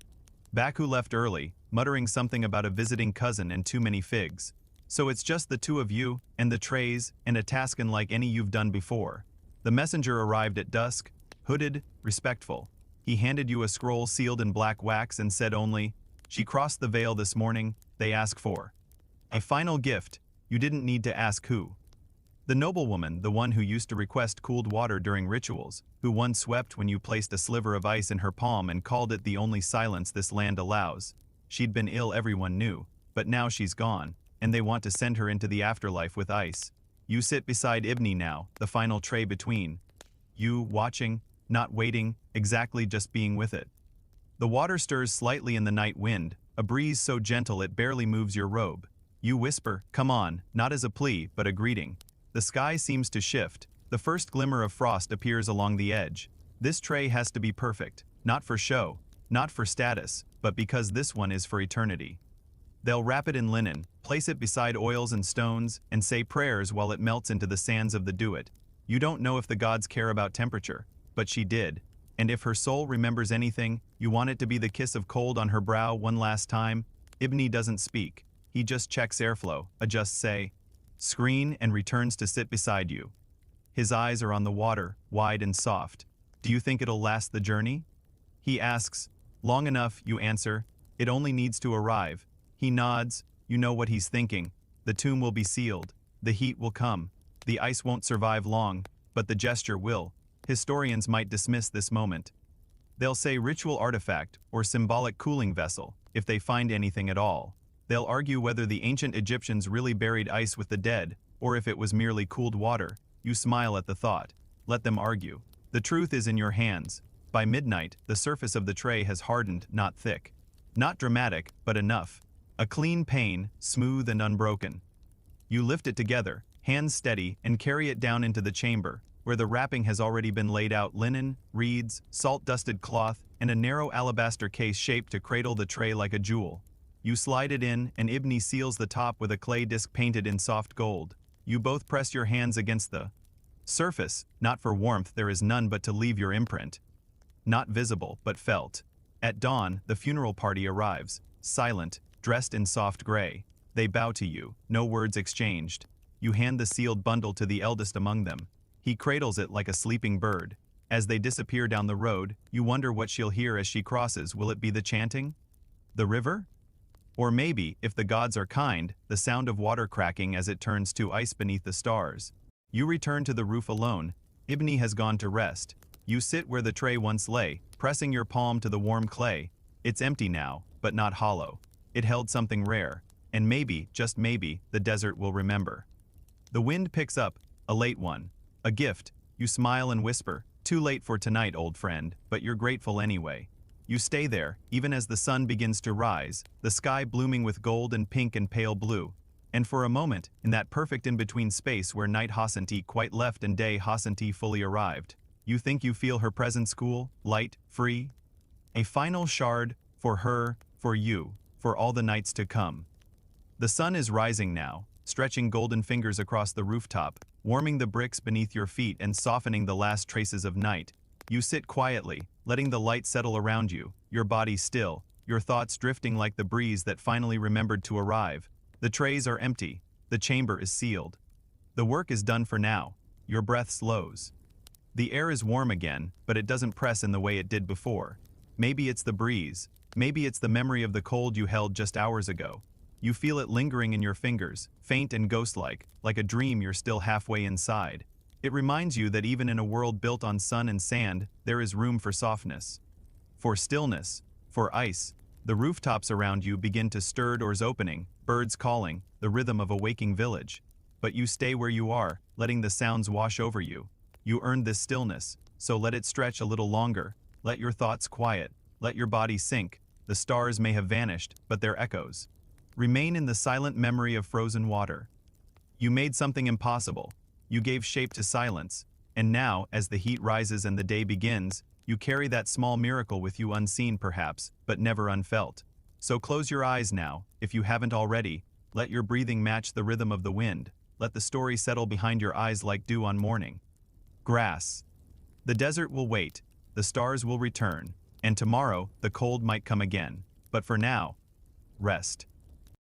Baku left early, muttering something about a visiting cousin and too many figs. So it's just the two of you, and the trays, and a task unlike any you've done before. The messenger arrived at dusk, hooded, respectful. He handed you a scroll sealed in black wax and said only, "She crossed the veil this morning, they ask for a final gift." You didn't need to ask who. The noblewoman, the one who used to request cooled water during rituals, who once wept when you placed a sliver of ice in her palm and called it the only silence this land allows. She'd been ill, everyone knew, but now she's gone, and they want to send her into the afterlife with ice. You sit beside Ibni now, the final tray between. You, watching, not waiting, exactly just being with it. The water stirs slightly in the night wind, a breeze so gentle it barely moves your robe. You whisper, "Come on," not as a plea, but a greeting. The sky seems to shift. The first glimmer of frost appears along the edge. This tray has to be perfect, not for show, not for status, but because this one is for eternity. They'll wrap it in linen, place it beside oils and stones, and say prayers while it melts into the sands of the duet. You don't know if the gods care about temperature, but she did. And if her soul remembers anything, you want it to be the kiss of cold on her brow one last time. Ibni doesn't speak. He just checks airflow, adjusts screen, and returns to sit beside you. His eyes are on the water, wide and soft. "Do you think it'll last the journey?" He asks. "Long enough," you answer. "It only needs to arrive." He nods. You know what he's thinking. The tomb will be sealed. The heat will come. The ice won't survive long, but the gesture will. Historians might dismiss this moment. They'll say ritual artifact or symbolic cooling vessel, if they find anything at all. They'll argue whether the ancient Egyptians really buried ice with the dead, or if it was merely cooled water. You smile at the thought. Let them argue. The truth is in your hands. By midnight, the surface of the tray has hardened, not thick. Not dramatic, but enough. A clean pane, smooth and unbroken. You lift it together, Hands steady and carry it down into the chamber, where the wrapping has already been laid out: linen, reeds, salt-dusted cloth, and a narrow alabaster case shaped to cradle the tray like a jewel. You slide it in, and Ibni seals the top with a clay disc painted in soft gold. You both press your hands against the surface, not for warmth, there is none, but to leave your imprint. Not visible, but felt. At dawn, the funeral party arrives, silent, dressed in soft gray. They bow to you, no words exchanged. You hand the sealed bundle to the eldest among them. He cradles it like a sleeping bird. As they disappear down the road, you wonder what she'll hear as she crosses. Will it be the chanting? The river? Or maybe, if the gods are kind, the sound of water cracking as it turns to ice beneath the stars. You return to the roof alone. Ibni has gone to rest. You sit where the tray once lay, pressing your palm to the warm clay. It's empty now, but not hollow. It held something rare, and maybe, just maybe, the desert will remember. The wind picks up, a late one. A gift. You smile and whisper, "Too late for tonight, old friend," but you're grateful anyway. You stay there, even as the sun begins to rise, the sky blooming with gold and pink and pale blue. And for a moment, in that perfect in-between space where night hasn't quite left and day hasn't fully arrived, you think you feel her presence cool, light, free. A final shard, for her, for you, for all the nights to come. The sun is rising now, stretching golden fingers across the rooftop, warming the bricks beneath your feet and softening the last traces of night. You sit quietly, letting the light settle around you, your body still, your thoughts drifting like the breeze that finally remembered to arrive. The trays are empty, the chamber is sealed. The work is done for now. Your breath slows. The air is warm again, but it doesn't press in the way it did before. Maybe it's the breeze, maybe it's the memory of the cold you held just hours ago. You feel it lingering in your fingers, faint and ghost-like, like a dream you're still halfway inside. It reminds you that even in a world built on sun and sand, there is room for softness, for stillness, for ice. The rooftops around you begin to stir, doors opening, birds calling, the rhythm of a waking village. But you stay where you are, letting the sounds wash over you. You earned this stillness, so let it stretch a little longer. Let your thoughts quiet, let your body sink. The stars may have vanished, but their echoes remain in the silent memory of frozen water. You made something impossible. You gave shape to silence, and now, as the heat rises and the day begins, you carry that small miracle with you, unseen perhaps, but never unfelt. So close your eyes now, if you haven't already. Let your breathing match the rhythm of the wind. Let the story settle behind your eyes like dew on morning. Grass. The desert will wait, the stars will return, and tomorrow the cold might come again. But for now, rest.